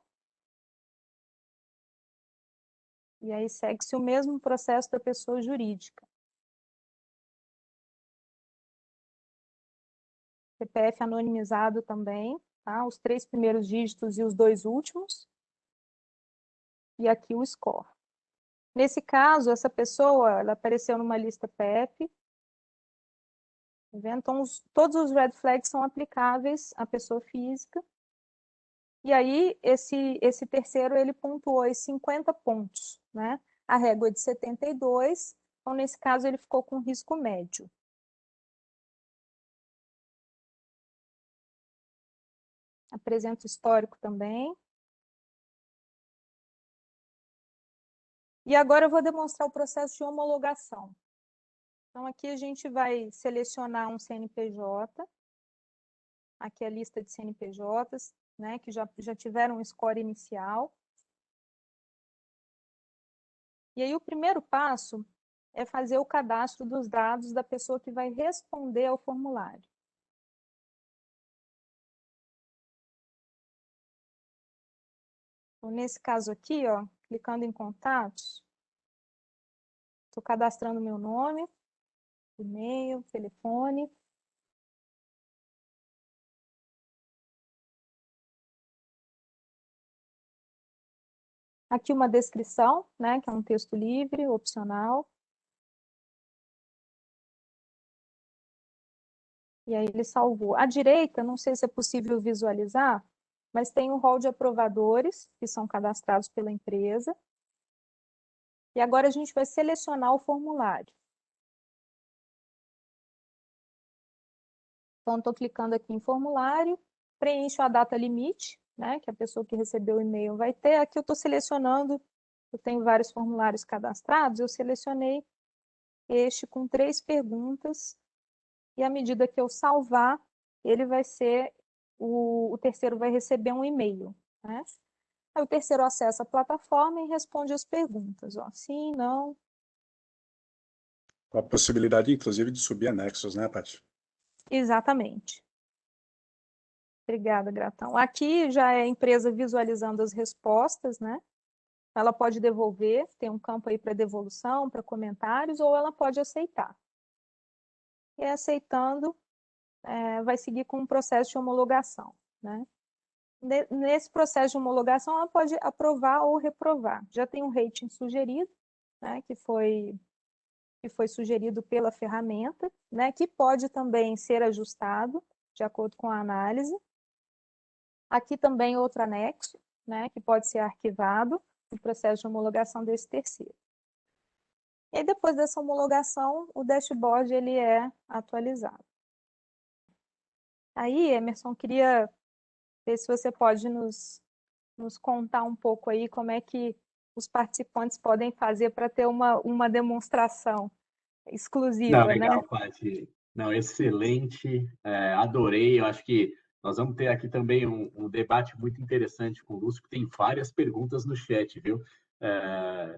E aí segue-se o mesmo processo da pessoa jurídica. CPF anonimizado também, tá? Os 3 primeiros dígitos e os 2 últimos. E aqui o score. Nesse caso, essa pessoa, ela apareceu numa lista PEP. Tá vendo? Então, todos os red flags são aplicáveis à pessoa física. E aí, esse terceiro, ele pontuou aí 50 pontos, né? A régua é de 72, então, nesse caso, ele ficou com risco médio. Apresenta o histórico também. E agora eu vou demonstrar o processo de homologação. Então, aqui a gente vai selecionar um CNPJ. Aqui é a lista de CNPJs, né, que já tiveram um score inicial. E aí o primeiro passo é fazer o cadastro dos dados da pessoa que vai responder ao formulário. Então, nesse caso aqui, ó, clicando em contatos, estou cadastrando meu nome, e-mail, telefone. Aqui uma descrição, né, que é um texto livre, opcional. E aí ele salvou. À direita, não sei se é possível visualizar, mas tem um rol de aprovadores que são cadastrados pela empresa. E agora a gente vai selecionar o formulário. Então, estou clicando aqui em formulário, preencho a data limite, né, que a pessoa que recebeu o e-mail vai ter. Aqui eu estou selecionando, eu tenho vários formulários cadastrados, eu selecionei este com 3 perguntas, e à medida que eu salvar, ele vai ser, o terceiro vai receber um e-mail, né? Aí o terceiro acessa a plataforma e responde as perguntas, ó, sim, não.
Com a possibilidade, inclusive, de subir anexos, né, Paty?
Exatamente. Obrigada, Gratão. Aqui já é a empresa visualizando as respostas, né? Ela pode devolver, tem um campo aí para devolução, para comentários, ou ela pode aceitar. E aceitando, vai seguir com um processo de homologação, né? Nesse processo de homologação, ela pode aprovar ou reprovar. Já tem um rating sugerido, né, que foi sugerido pela ferramenta, né, que pode também ser ajustado de acordo com a análise. Aqui também outro anexo, né, que pode ser arquivado no processo de homologação desse terceiro. E aí, depois dessa homologação, o dashboard ele é atualizado. Aí, Emerson, queria ver se você pode nos contar um pouco aí como é que os participantes podem fazer para ter uma demonstração exclusiva,
Não, legal,
né?
Paty. Não, excelente. Adorei. Eu acho que nós vamos ter aqui também um debate muito interessante com o Lúcio, que tem várias perguntas no chat, viu?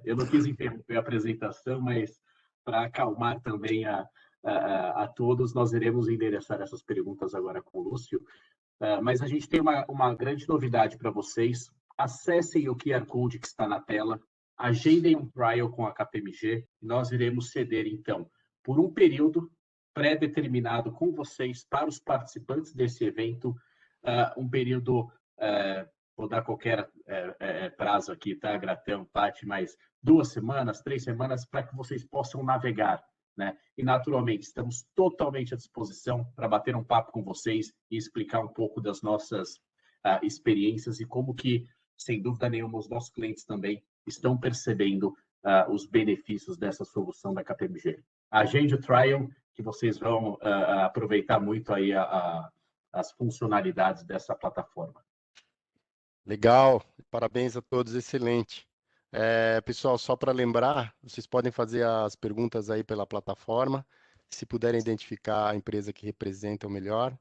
Eu não quis interromper a apresentação, mas para acalmar também a todos, nós iremos endereçar essas perguntas agora com o Lúcio. Mas a gente tem uma grande novidade para vocês. Acessem o QR Code que está na tela, agendem um trial com a KPMG e nós iremos ceder, então, por um período pré-determinado com vocês, para os participantes desse evento, um período, vou dar qualquer prazo aqui, tá, Gratão, Paty, mas 2 semanas, 3 semanas, para que vocês possam navegar, né? E, naturalmente, estamos totalmente à disposição para bater um papo com vocês e explicar um pouco das nossas experiências e como que, sem dúvida nenhuma, os nossos clientes também estão percebendo os benefícios dessa solução da KPMG. Agende o trial, que vocês vão aproveitar muito aí as funcionalidades dessa plataforma.
Legal, parabéns a todos, excelente. Pessoal, só para lembrar, vocês podem fazer as perguntas aí pela plataforma, se puderem identificar a empresa que representa o melhor.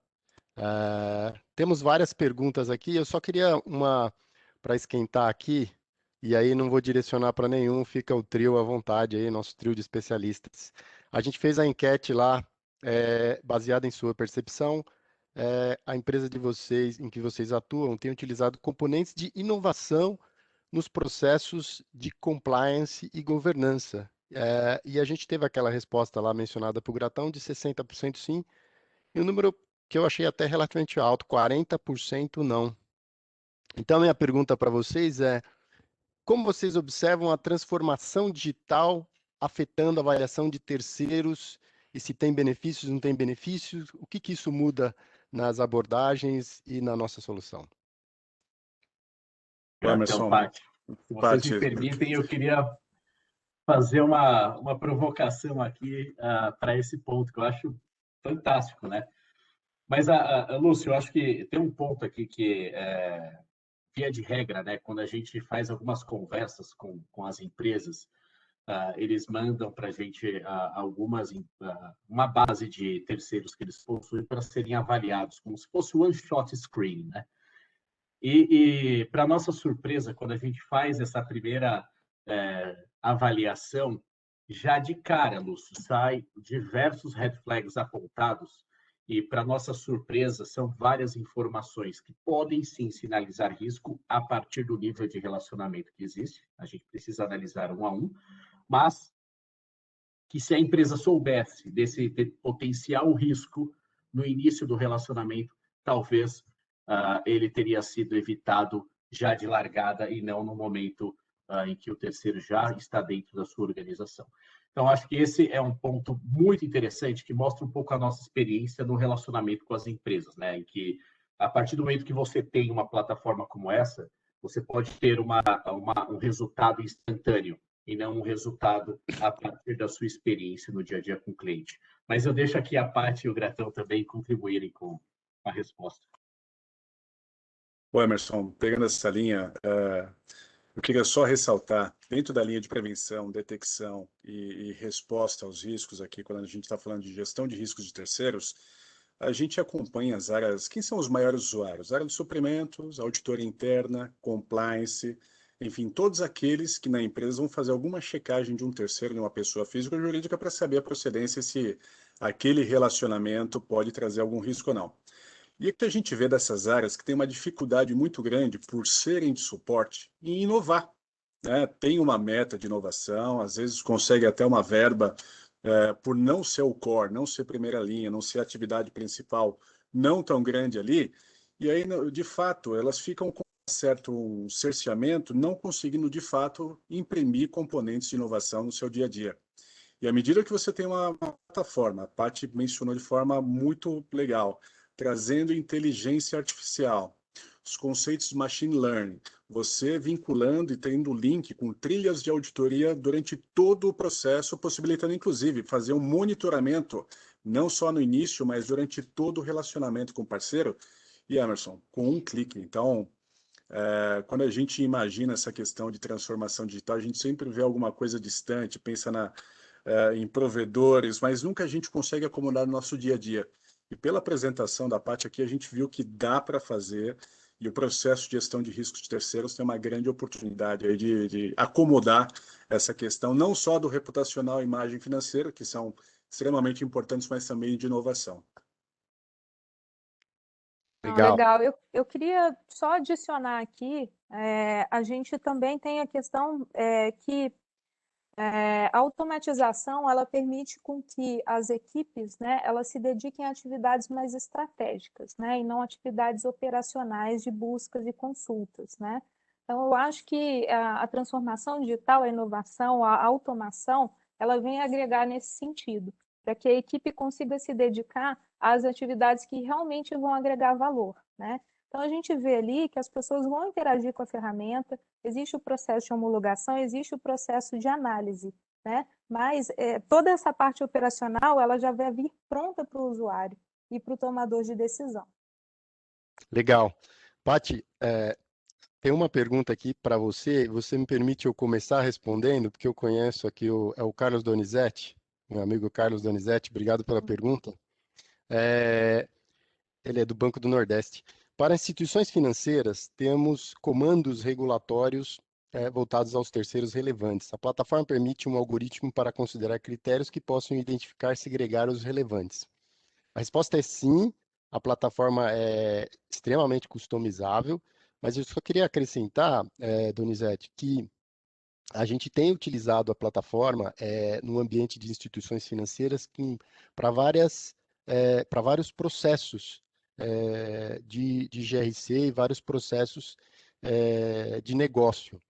Temos várias perguntas aqui, eu só queria uma para esquentar aqui, e aí não vou direcionar para nenhum, fica o trio à vontade aí, nosso trio de especialistas. A gente fez a enquete lá, baseada em sua percepção. A empresa de vocês, em que vocês atuam, tem utilizado componentes de inovação nos processos de compliance e governança. E a gente teve aquela resposta lá mencionada por Gratão de 60% sim, e um número que eu achei até relativamente alto, 40% não. Então, minha pergunta para vocês é: como vocês observam a transformação digital afetando a avaliação de terceiros e se tem benefícios, não tem benefícios? O que isso muda nas abordagens e na nossa solução?
Então, Paty, se vocês me permitem, eu queria fazer uma provocação aqui para esse ponto, que eu acho fantástico, né? Mas, Lúcio, eu acho que tem um ponto aqui que, via de regra, né, quando a gente faz algumas conversas com as empresas, eles mandam para a gente uma base de terceiros que eles possuem para serem avaliados, como se fosse o one-shot screening, né? E para nossa surpresa, quando a gente faz essa primeira avaliação, já de cara, Lúcio, sai diversos red flags apontados e, para nossa surpresa, são várias informações que podem sim sinalizar risco a partir do nível de relacionamento que existe. A gente precisa analisar um a um, mas que se a empresa soubesse desse potencial risco no início do relacionamento, talvez ele teria sido evitado já de largada e não no momento em que o terceiro já está dentro da sua organização. Então, acho que esse é um ponto muito interessante que mostra um pouco a nossa experiência no relacionamento com as empresas, né? Em que, a partir do momento que você tem uma plataforma como essa, você pode ter um resultado instantâneo e não um resultado a partir da sua experiência no dia a dia com o cliente. Mas eu deixo aqui a Paty e o Gratão também contribuírem com a resposta.
Ô Emerson, pegando essa linha, eu queria só ressaltar, dentro da linha de prevenção, detecção e resposta aos riscos aqui, quando a gente está falando de gestão de riscos de terceiros, a gente acompanha as áreas, quem são os maiores usuários? Área de suprimentos, auditoria interna, compliance, enfim, todos aqueles que na empresa vão fazer alguma checagem de um terceiro, de uma pessoa física ou jurídica, para saber a procedência se aquele relacionamento pode trazer algum risco ou não. E o que a gente vê dessas áreas que tem uma dificuldade muito grande por serem de suporte em inovar, né? Tem uma meta de inovação, às vezes consegue até uma verba por não ser o core, não ser primeira linha, não ser a atividade principal, não tão grande ali, e aí, de fato, elas ficam com um certo cerceamento, não conseguindo, de fato, imprimir componentes de inovação no seu dia a dia. E à medida que você tem uma plataforma, a Paty mencionou de forma muito legal, trazendo inteligência artificial, os conceitos de machine learning, você vinculando e tendo link com trilhas de auditoria durante todo o processo, possibilitando, inclusive, fazer um monitoramento, não só no início, mas durante todo o relacionamento com o parceiro, e Emerson, com um clique. Então, quando a gente imagina essa questão de transformação digital, a gente sempre vê alguma coisa distante, pensa em provedores, mas nunca a gente consegue acomodar no nosso dia a dia. E pela apresentação da Paty aqui, a gente viu que dá para fazer, e o processo de gestão de riscos de terceiros tem uma grande oportunidade aí de acomodar essa questão, não só do reputacional e imagem financeira, que são extremamente importantes, mas também de inovação.
Legal. Eu queria só adicionar aqui, a gente também tem a questão que a automatização, ela permite com que as equipes, né, elas se dediquem a atividades mais estratégicas, né, e não atividades operacionais de buscas e consultas, né. Então, eu acho que a transformação digital, a inovação, a automação, ela vem agregar nesse sentido, para que a equipe consiga se dedicar às atividades que realmente vão agregar valor, né. Então, a gente vê ali que as pessoas vão interagir com a ferramenta, existe o processo de homologação, existe o processo de análise, né? Mas toda essa parte operacional, ela já vai vir pronta para o usuário e para o tomador de decisão.
Legal. Paty, tem uma pergunta aqui para você. Você me permite eu começar respondendo, porque eu conheço aqui o Carlos Donizete, meu amigo Carlos Donizete. Obrigado pela pergunta. Ele é do Banco do Nordeste. Para instituições financeiras, temos comandos regulatórios voltados aos terceiros relevantes. A plataforma permite um algoritmo para considerar critérios que possam identificar e segregar os relevantes. A resposta é sim, a plataforma é extremamente customizável. Mas eu só queria acrescentar, Donizete, que a gente tem utilizado a plataforma no ambiente de instituições financeiras para vários processos de GRC e vários processos de negócio,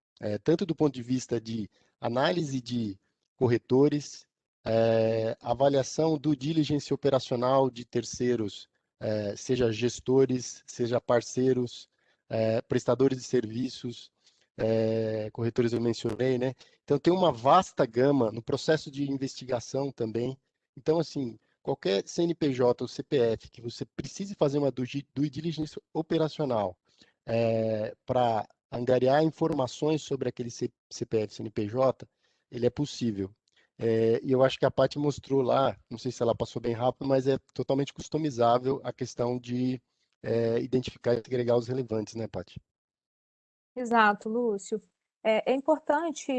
tanto do ponto de vista de análise de corretores, avaliação do diligence operacional de terceiros, seja gestores, seja parceiros, prestadores de serviços, corretores eu mencionei, né? Então tem uma vasta gama no processo de investigação também. Então, assim, qualquer CNPJ ou CPF que você precise fazer uma due diligence operacional para angariar informações sobre aquele CPF, CNPJ, ele é possível. E eu acho que a Paty mostrou lá, não sei se ela passou bem rápido, mas é totalmente customizável a questão de identificar e agregar os relevantes, né, Paty?
Exato, Lúcio. É importante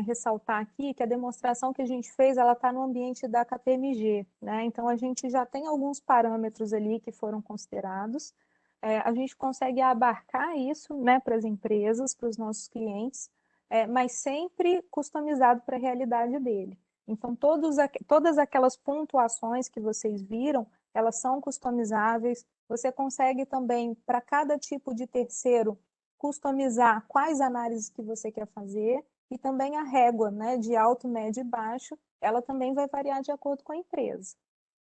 ressaltar aqui que a demonstração que a gente fez, ela está no ambiente da KPMG, né? Então, a gente já tem alguns parâmetros ali que foram considerados. A gente consegue abarcar isso, né, para as empresas, para os nossos clientes, mas sempre customizado para a realidade dele. Então, todas aquelas pontuações que vocês viram, elas são customizáveis. Você consegue também, para cada tipo de terceiro, customizar quais análises que você quer fazer e também a régua, né, de alto, médio e baixo, ela também vai variar de acordo com a empresa.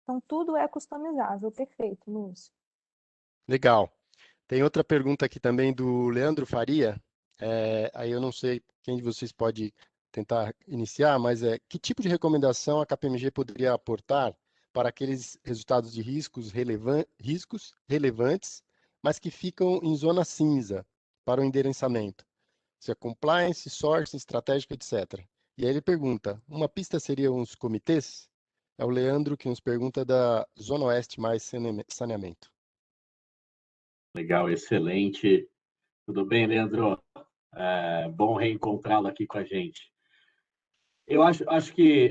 Então, tudo é customizável. Perfeito, Lúcio.
Legal. Tem outra pergunta aqui também do Leandro Faria. Aí eu não sei quem de vocês pode tentar iniciar, mas que tipo de recomendação a KPMG poderia aportar para aqueles resultados de riscos relevantes, mas que ficam em zona cinza para o endereçamento? Se é compliance, sourcing, estratégico, etc. E aí ele pergunta, uma pista seriam os comitês? É o Leandro que nos pergunta da Zona Oeste mais saneamento.
Legal, excelente. Tudo bem, Leandro? Bom reencontrá-lo aqui com a gente. Eu acho que,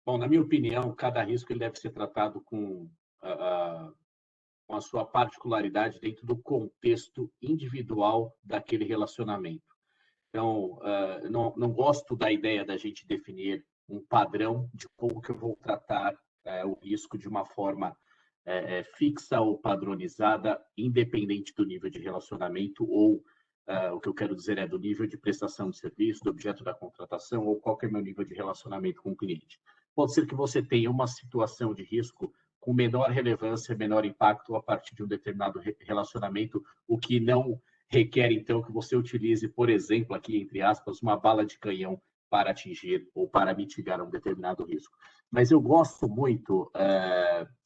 bom, na minha opinião, cada risco ele deve ser tratado com a sua particularidade dentro do contexto individual daquele relacionamento. Então, não gosto da ideia da gente definir um padrão de como que eu vou tratar o risco de uma forma fixa ou padronizada, independente do nível de relacionamento ou o que eu quero dizer do nível de prestação de serviço, do objeto da contratação ou qual que é o meu nível de relacionamento com o cliente. Pode ser que você tenha uma situação de risco com menor relevância, menor impacto a partir de um determinado relacionamento, o que não requer, então, que você utilize, por exemplo, aqui, entre aspas, uma bala de canhão para atingir ou para mitigar um determinado risco. Mas eu gosto muito,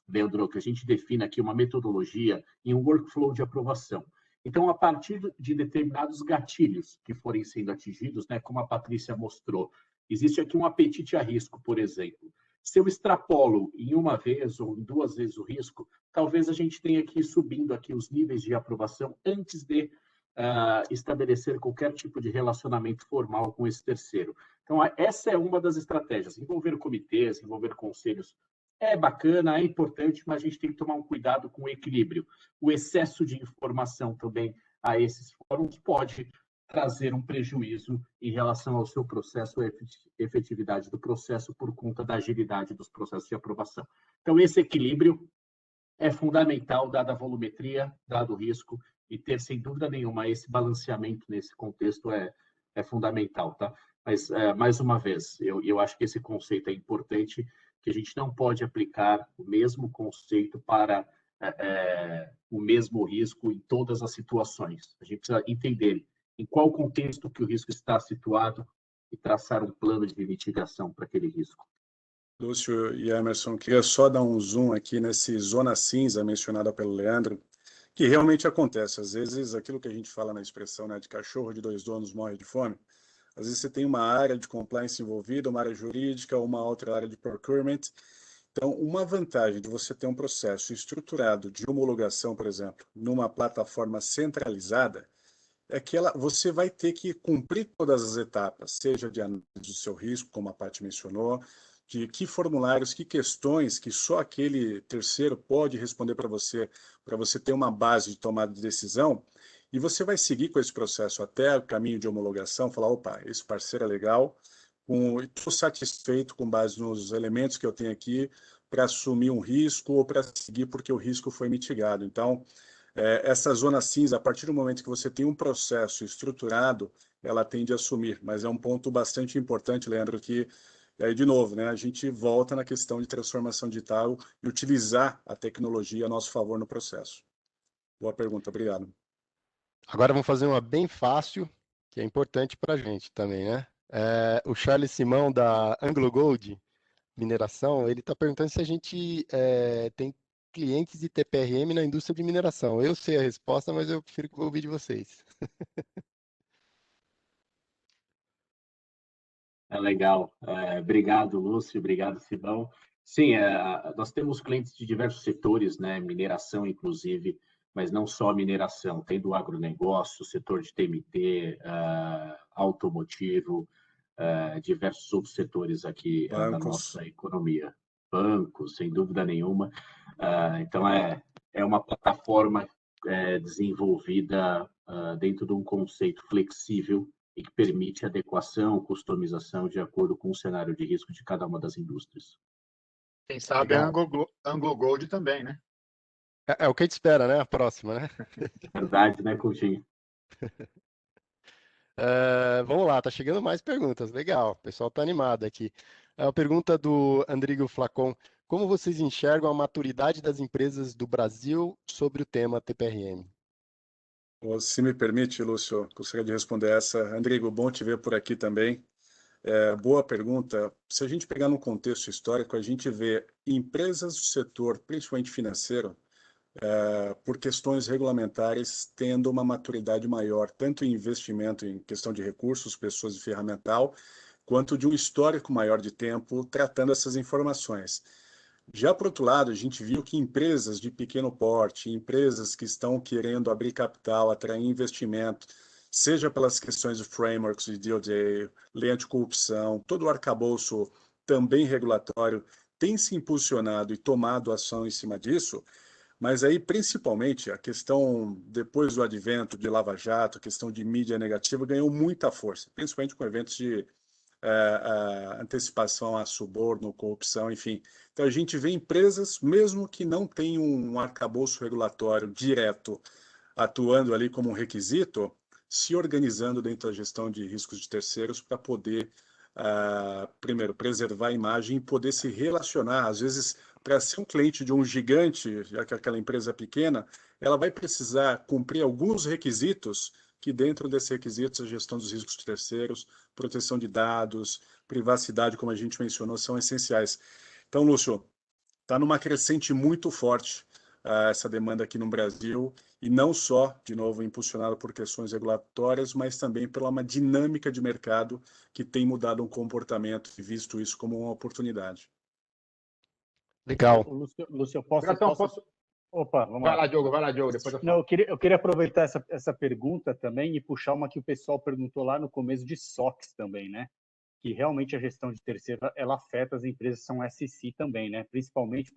Leandro, que a gente defina aqui uma metodologia e um workflow de aprovação. Então, a partir de determinados gatilhos que forem sendo atingidos, né, como a Patrícia mostrou, existe aqui um apetite a risco, por exemplo. Se eu extrapolo em uma vez ou em duas vezes o risco, talvez a gente tenha que ir subindo aqui os níveis de aprovação antes de estabelecer qualquer tipo de relacionamento formal com esse terceiro. Então, essa é uma das estratégias. Envolver comitês, envolver conselhos é bacana, é importante, mas a gente tem que tomar um cuidado com o equilíbrio. O excesso de informação também a esses fóruns pode trazer um prejuízo em relação ao seu processo, a efetividade do processo por conta da agilidade dos processos de aprovação. Então, esse equilíbrio é fundamental, dada a volumetria, dado o risco, e ter, sem dúvida nenhuma, esse balanceamento nesse contexto é fundamental, tá? Mas, mais uma vez, eu acho que esse conceito é importante, que a gente não pode aplicar o mesmo conceito para o mesmo risco em todas as situações. A gente precisa entender em qual contexto que o risco está situado e traçar um plano de mitigação para aquele risco.
Lúcio e Emerson, queria só dar um zoom aqui nesse zona cinza mencionada pelo Leandro, que realmente acontece. Às vezes, aquilo que a gente fala na expressão, né, de cachorro de dois donos morre de fome, às vezes você tem uma área de compliance envolvida, uma área jurídica, uma outra área de procurement. Então, uma vantagem de você ter um processo estruturado de homologação, por exemplo, numa plataforma centralizada, é que você vai ter que cumprir todas as etapas, seja de análise do seu risco, como a Paty mencionou, de que formulários, que questões que só aquele terceiro pode responder para você ter uma base de tomada de decisão. e você vai seguir com esse processo até o caminho de homologação, falar, opa, esse parceiro é legal, estou satisfeito com base nos elementos que eu tenho aqui para assumir um risco ou para seguir porque o risco foi mitigado. Então, essa zona cinza, a partir do momento que você tem um processo estruturado, ela tende a assumir, mas é um ponto bastante importante, Leandro, que, aí de novo, né, a gente volta na questão de transformação digital e utilizar a tecnologia a nosso favor no processo. Boa pergunta, obrigado.
Agora vamos fazer uma bem fácil, que é importante para a gente também, né? O Charles Simão, da AngloGold Mineração, ele está perguntando se a gente tem clientes de TPRM na indústria de mineração. Eu sei a resposta, mas eu prefiro que eu ouvir de vocês.
Legal. Obrigado, Lúcio. Obrigado, Simão. Sim, nós temos clientes de diversos setores, né? Mineração, inclusive, mas não só mineração. Tem do agronegócio, setor de TMT, automotivo, diversos outros setores aqui na nossa economia. Bancos, sem dúvida nenhuma. Então, é uma plataforma desenvolvida dentro de um conceito flexível e que permite adequação, customização de acordo com o cenário de risco de cada uma das indústrias.
Quem sabe a AngloGold também, né?
É o que a gente espera, né? A próxima, né?
Verdade, né, Coutinho?
Vamos lá, tá chegando mais perguntas. Legal, o pessoal tá animado aqui. A pergunta do Andrigo Flacon: como vocês enxergam a maturidade das empresas do Brasil sobre o tema TPRM?
Se me permite, Lúcio, gostaria de responder essa. Andrigo, bom te ver por aqui também. Boa pergunta. Se a gente pegar no contexto histórico, a gente vê empresas do setor, principalmente financeiro, por questões regulamentares, tendo uma maturidade maior, tanto em investimento em questão de recursos, pessoas e ferramental, quanto de um histórico maior de tempo tratando essas informações. Já por outro lado, a gente viu que empresas de pequeno porte, empresas que estão querendo abrir capital, atrair investimento, seja pelas questões de frameworks de DOJ, lei anticorrupção, todo o arcabouço também regulatório tem se impulsionado e tomado ação em cima disso, mas aí principalmente a questão, depois do advento de Lava Jato, a questão de mídia negativa ganhou muita força, principalmente com eventos de antecipação a suborno, corrupção, enfim. Então, a gente vê empresas, mesmo que não tenham um arcabouço regulatório direto atuando ali como um requisito, se organizando dentro da gestão de riscos de terceiros para poder, primeiro, preservar a imagem e poder se relacionar. Às vezes, para ser um cliente de um gigante, já que aquela empresa é pequena, ela vai precisar cumprir alguns requisitos que dentro desses requisitos, a gestão dos riscos de terceiros, proteção de dados, privacidade, como a gente mencionou, são essenciais. Então, Lúcio, está numa crescente muito forte essa demanda aqui no Brasil, e não só, de novo, impulsionada por questões regulatórias, mas também pela uma dinâmica de mercado que tem mudado um comportamento e visto isso como uma oportunidade.
Legal.
Lúcio, eu posso... Opa, vamos
lá. Vai lá, Diogo. Depois
Não, eu queria aproveitar essa pergunta também e puxar uma que o pessoal perguntou lá no começo de SOX também, né? Que realmente a gestão de terceiro, ela afeta as empresas que são SEC também, né? Principalmente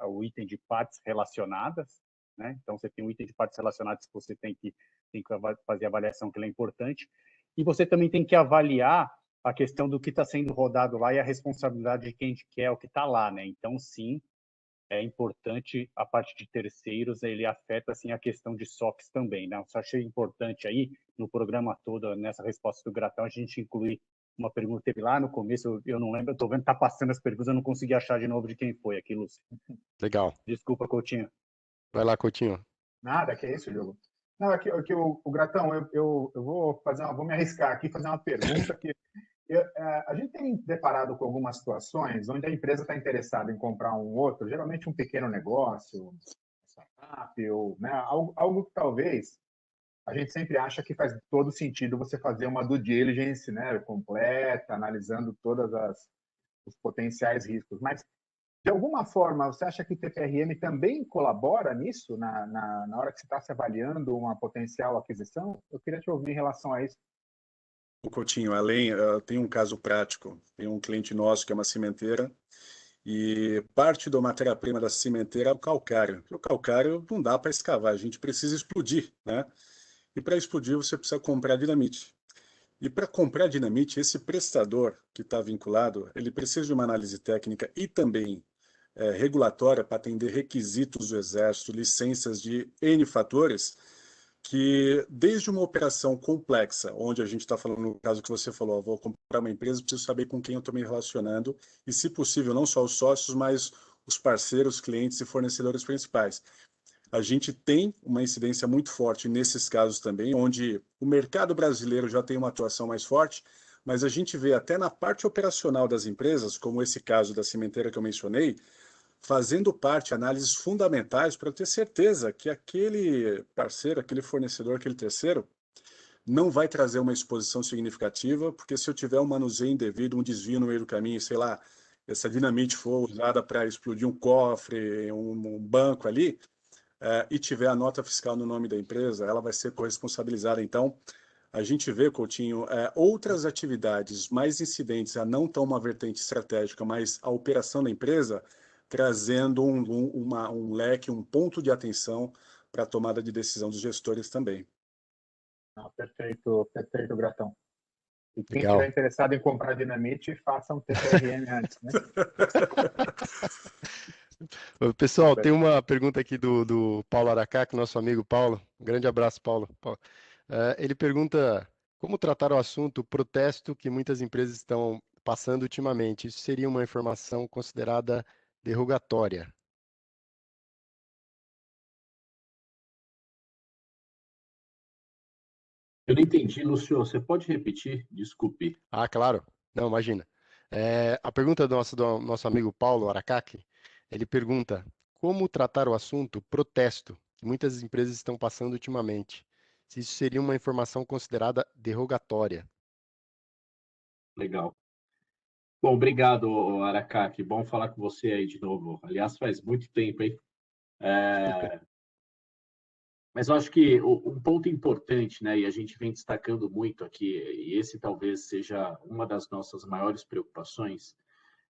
o item de partes relacionadas, né? Então, você tem um item de partes relacionadas que você tem que fazer a avaliação, que ela é importante. E você também tem que avaliar a questão do que está sendo rodado lá e a responsabilidade de quem quer o que está lá, né? Então, sim, é importante a parte de terceiros, ele afeta assim a questão de SOX também, né? Eu só achei importante aí no programa todo, nessa resposta do Gratão, a gente incluir uma pergunta que teve lá no começo, eu não lembro, eu estou vendo que está passando as perguntas, eu não consegui achar de novo de quem foi aqui, Lúcio.
Legal.
Desculpa, Coutinho.
Vai lá, Coutinho.
Nada, que é isso, Diogo. Não, aqui o Gratão, eu vou me arriscar aqui, fazer uma pergunta que a gente tem deparado com algumas situações onde a empresa está interessada em comprar um outro, geralmente um pequeno negócio, startup, ou né, algo que talvez a gente sempre acha que faz todo sentido você fazer uma due diligence, né, completa, analisando todos os potenciais riscos. Mas, de alguma forma, você acha que o TPRM também colabora nisso, na hora que você está se avaliando uma potencial aquisição? Eu queria te ouvir em relação a isso.
O Coutinho, tem um caso prático, tem um cliente nosso que é uma cimenteira e parte da matéria-prima da cimenteira é o calcário. O calcário não dá para escavar, a gente precisa explodir, né? E para explodir, você precisa comprar dinamite. E para comprar dinamite, esse prestador que está vinculado, ele precisa de uma análise técnica e também regulatória para atender requisitos do Exército, licenças de N fatores, que desde uma operação complexa, onde a gente está falando, no caso que você falou, vou comprar uma empresa, preciso saber com quem eu estou me relacionando, e se possível, não só os sócios, mas os parceiros, clientes e fornecedores principais. A gente tem uma incidência muito forte nesses casos também, onde o mercado brasileiro já tem uma atuação mais forte, mas a gente vê até na parte operacional das empresas, como esse caso da cimenteira que eu mencionei, fazendo parte, análises fundamentais para ter certeza que aquele parceiro, aquele fornecedor, aquele terceiro, não vai trazer uma exposição significativa, porque se eu tiver um manuseio indevido, um desvio no meio do caminho, sei lá, essa dinamite for usada para explodir um cofre, um banco ali, e tiver a nota fiscal no nome da empresa, ela vai ser corresponsabilizada. Então, a gente vê, Coutinho, outras atividades mais incidentes, a não tão uma vertente estratégica, mas a operação da empresa, trazendo um leque, um ponto de atenção para a tomada de decisão dos gestores também.
Perfeito, perfeito, Gratão. E quem
Legal.
estiver interessado em comprar dinamite, faça um TPRM antes, né?
Pessoal, tem uma pergunta aqui do Paulo Aracaque, nosso amigo Paulo. Um grande abraço, Paulo. Ele pergunta como tratar o assunto protesto que muitas empresas estão passando ultimamente. Isso seria uma informação considerada derrogatória?
Eu não entendi, Lúcio. Você pode repetir? Desculpe.
Ah, claro. Não, imagina. A pergunta do nosso amigo Paulo Aracaque, ele pergunta como tratar o assunto protesto que muitas empresas estão passando ultimamente. Se isso seria uma informação considerada derrogatória.
Legal. Bom, obrigado, Aracaque. Bom falar com você aí de novo. Aliás, faz muito tempo, hein? Mas eu acho que um ponto importante, né, e a gente vem destacando muito aqui, e esse talvez seja uma das nossas maiores preocupações,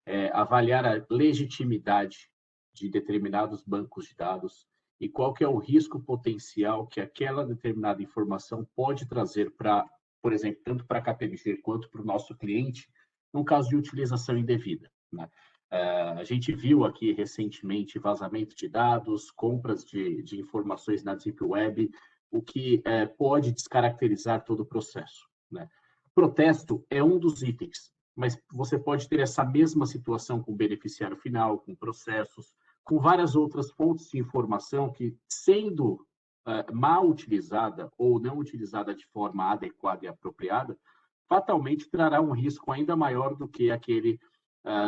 é avaliar a legitimidade de determinados bancos de dados e qual que é o risco potencial que aquela determinada informação pode trazer para, por exemplo, tanto para a KPMG quanto para o nosso cliente, num caso de utilização indevida, né? A gente viu aqui recentemente vazamento de dados, compras de informações na Deep Web, o que pode descaracterizar todo o processo, né? Protesto é um dos itens, mas você pode ter essa mesma situação com o beneficiário final, com processos, com várias outras fontes de informação que, sendo mal utilizada ou não utilizada de forma adequada e apropriada, fatalmente trará um risco ainda maior do que aquele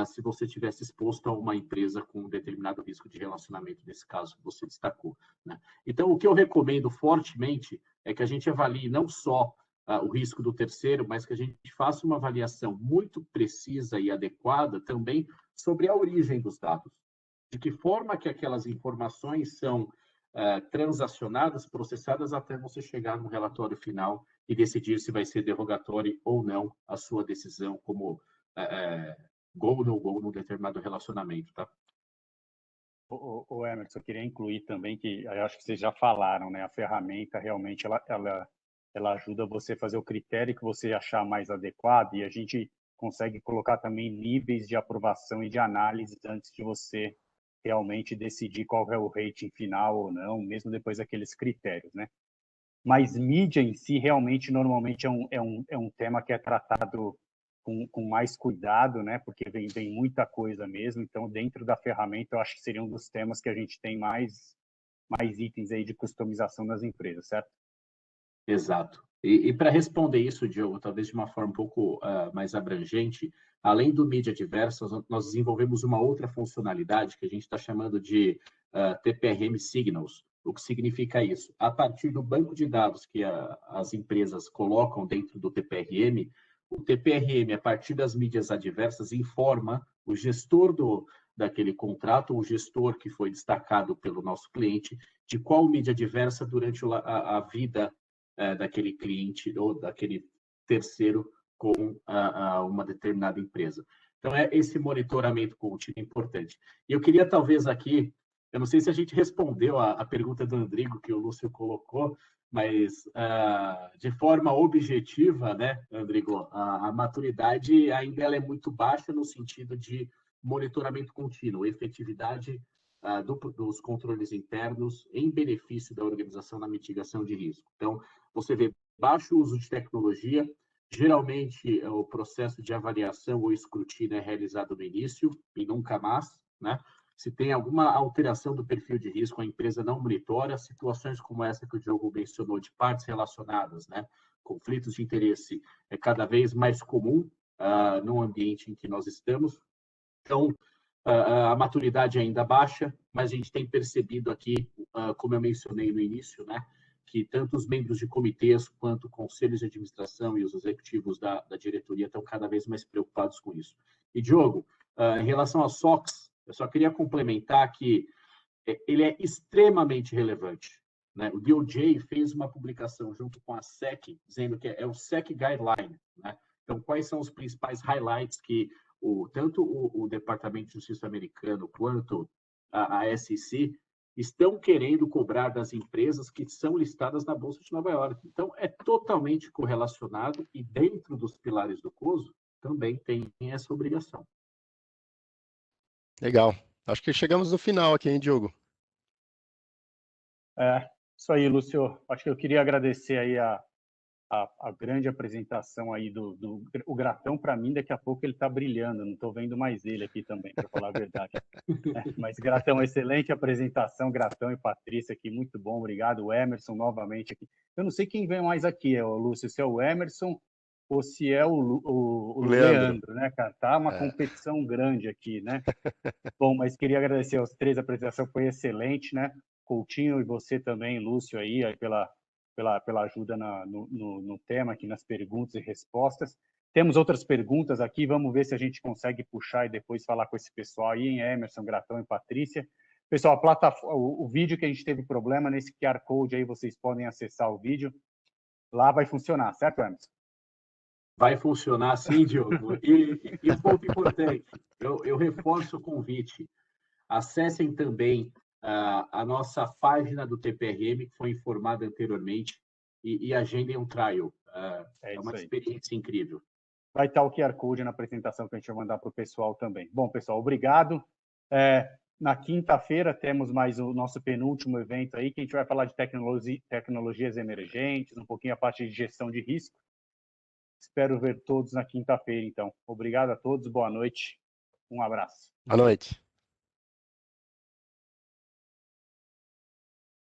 se você tivesse exposto a uma empresa com um determinado risco de relacionamento, nesse caso que você destacou, né? Então, o que eu recomendo fortemente é que a gente avalie não só o risco do terceiro, mas que a gente faça uma avaliação muito precisa e adequada também sobre a origem dos dados. De que forma que aquelas informações são transacionadas, processadas, até você chegar no relatório final e decidir se vai ser derrogatório ou não a sua decisão como go ou no go no determinado relacionamento, tá?
O Emerson, eu queria incluir também que eu acho que vocês já falaram, né? A ferramenta realmente ela ajuda você a fazer o critério que você achar mais adequado e a gente consegue colocar também níveis de aprovação e de análise antes de você realmente decidir qual é o rating final ou não, mesmo depois daqueles critérios, né? Mas mídia em si realmente normalmente é um tema que é tratado com mais cuidado, né? Porque vem muita coisa mesmo. Então, dentro da ferramenta, eu acho que seria um dos temas que a gente tem mais itens aí de customização nas empresas, certo?
Exato. E para responder isso, Diogo, talvez de uma forma um pouco mais abrangente, além do mídia diversas, nós desenvolvemos uma outra funcionalidade que a gente está chamando de TPRM Signals. O que significa isso? A partir do banco de dados que as empresas colocam dentro do TPRM, o TPRM, a partir das mídias adversas, informa o gestor daquele contrato, o gestor que foi destacado pelo nosso cliente, de qual mídia adversa durante a vida daquele cliente ou daquele terceiro com uma determinada empresa. Então, esse monitoramento contínuo é importante. E eu queria, talvez, aqui Eu não sei se a gente respondeu a pergunta do Andrigo que o Lúcio colocou, mas de forma objetiva, né, Andrigo, a maturidade ainda ela é muito baixa no sentido de monitoramento contínuo, efetividade dos controles internos em benefício da organização na mitigação de risco. Então, você vê baixo uso de tecnologia, geralmente o processo de avaliação ou escrutínio é realizado no início e nunca mais, né? Se tem alguma alteração do perfil de risco, a empresa não monitora. Situações como essa que o Diogo mencionou, de partes relacionadas, né? Conflitos de interesse é cada vez mais comum no ambiente em que nós estamos. Então, a maturidade ainda baixa, mas a gente tem percebido aqui, como eu mencionei no início, né? Que tanto os membros de comitês quanto conselhos de administração e os executivos da diretoria estão cada vez mais preocupados com isso. E, Diogo, em relação a SOX, eu só queria complementar que ele é extremamente relevante, né? O DOJ fez uma publicação junto com a SEC, dizendo que é o SEC Guideline, né? Então, quais são os principais highlights que tanto o Departamento de Justiça americano quanto a SEC estão querendo cobrar das empresas que são listadas na Bolsa de Nova York. Então, é totalmente correlacionado e dentro dos pilares do COSO também tem essa obrigação.
Legal. Acho que chegamos no final aqui, hein, Diogo?
Isso aí, Lúcio. Acho que eu queria agradecer aí a grande apresentação aí o Gratão. Para mim, daqui a pouco ele está brilhando, não estou vendo mais ele aqui também, para falar a verdade. Mas, Gratão, excelente apresentação, Gratão e Patrícia aqui, muito bom, obrigado. O Emerson novamente aqui. Eu não sei quem vem mais aqui, Lúcio, se é o Emerson ou se é o Leandro, né, cara? Tá uma competição grande aqui, né? Bom, mas queria agradecer aos três, a apresentação foi excelente, né? Coutinho e você também, Lúcio, aí pela ajuda no tema, aqui nas perguntas e respostas. Temos outras perguntas aqui, vamos ver se a gente consegue puxar e depois falar com esse pessoal aí, em Emerson, Gratão e Patrícia. Pessoal, o vídeo que a gente teve problema, nesse QR Code aí vocês podem acessar o vídeo. Lá vai funcionar, certo, Emerson?
Vai funcionar sim, Diogo. E um ponto importante, eu reforço o convite. Acessem também a nossa página do TPRM, que foi informada anteriormente, e agendem um trial. É uma experiência incrível.
Vai estar o QR Code na apresentação que a gente vai mandar para o pessoal também. Bom, pessoal, obrigado. Na quinta-feira temos mais o nosso penúltimo evento aí, que a gente vai falar de tecnologias emergentes, um pouquinho a parte de gestão de risco. Espero ver todos na quinta-feira, então. Obrigado a todos, boa noite, um abraço.
Boa noite.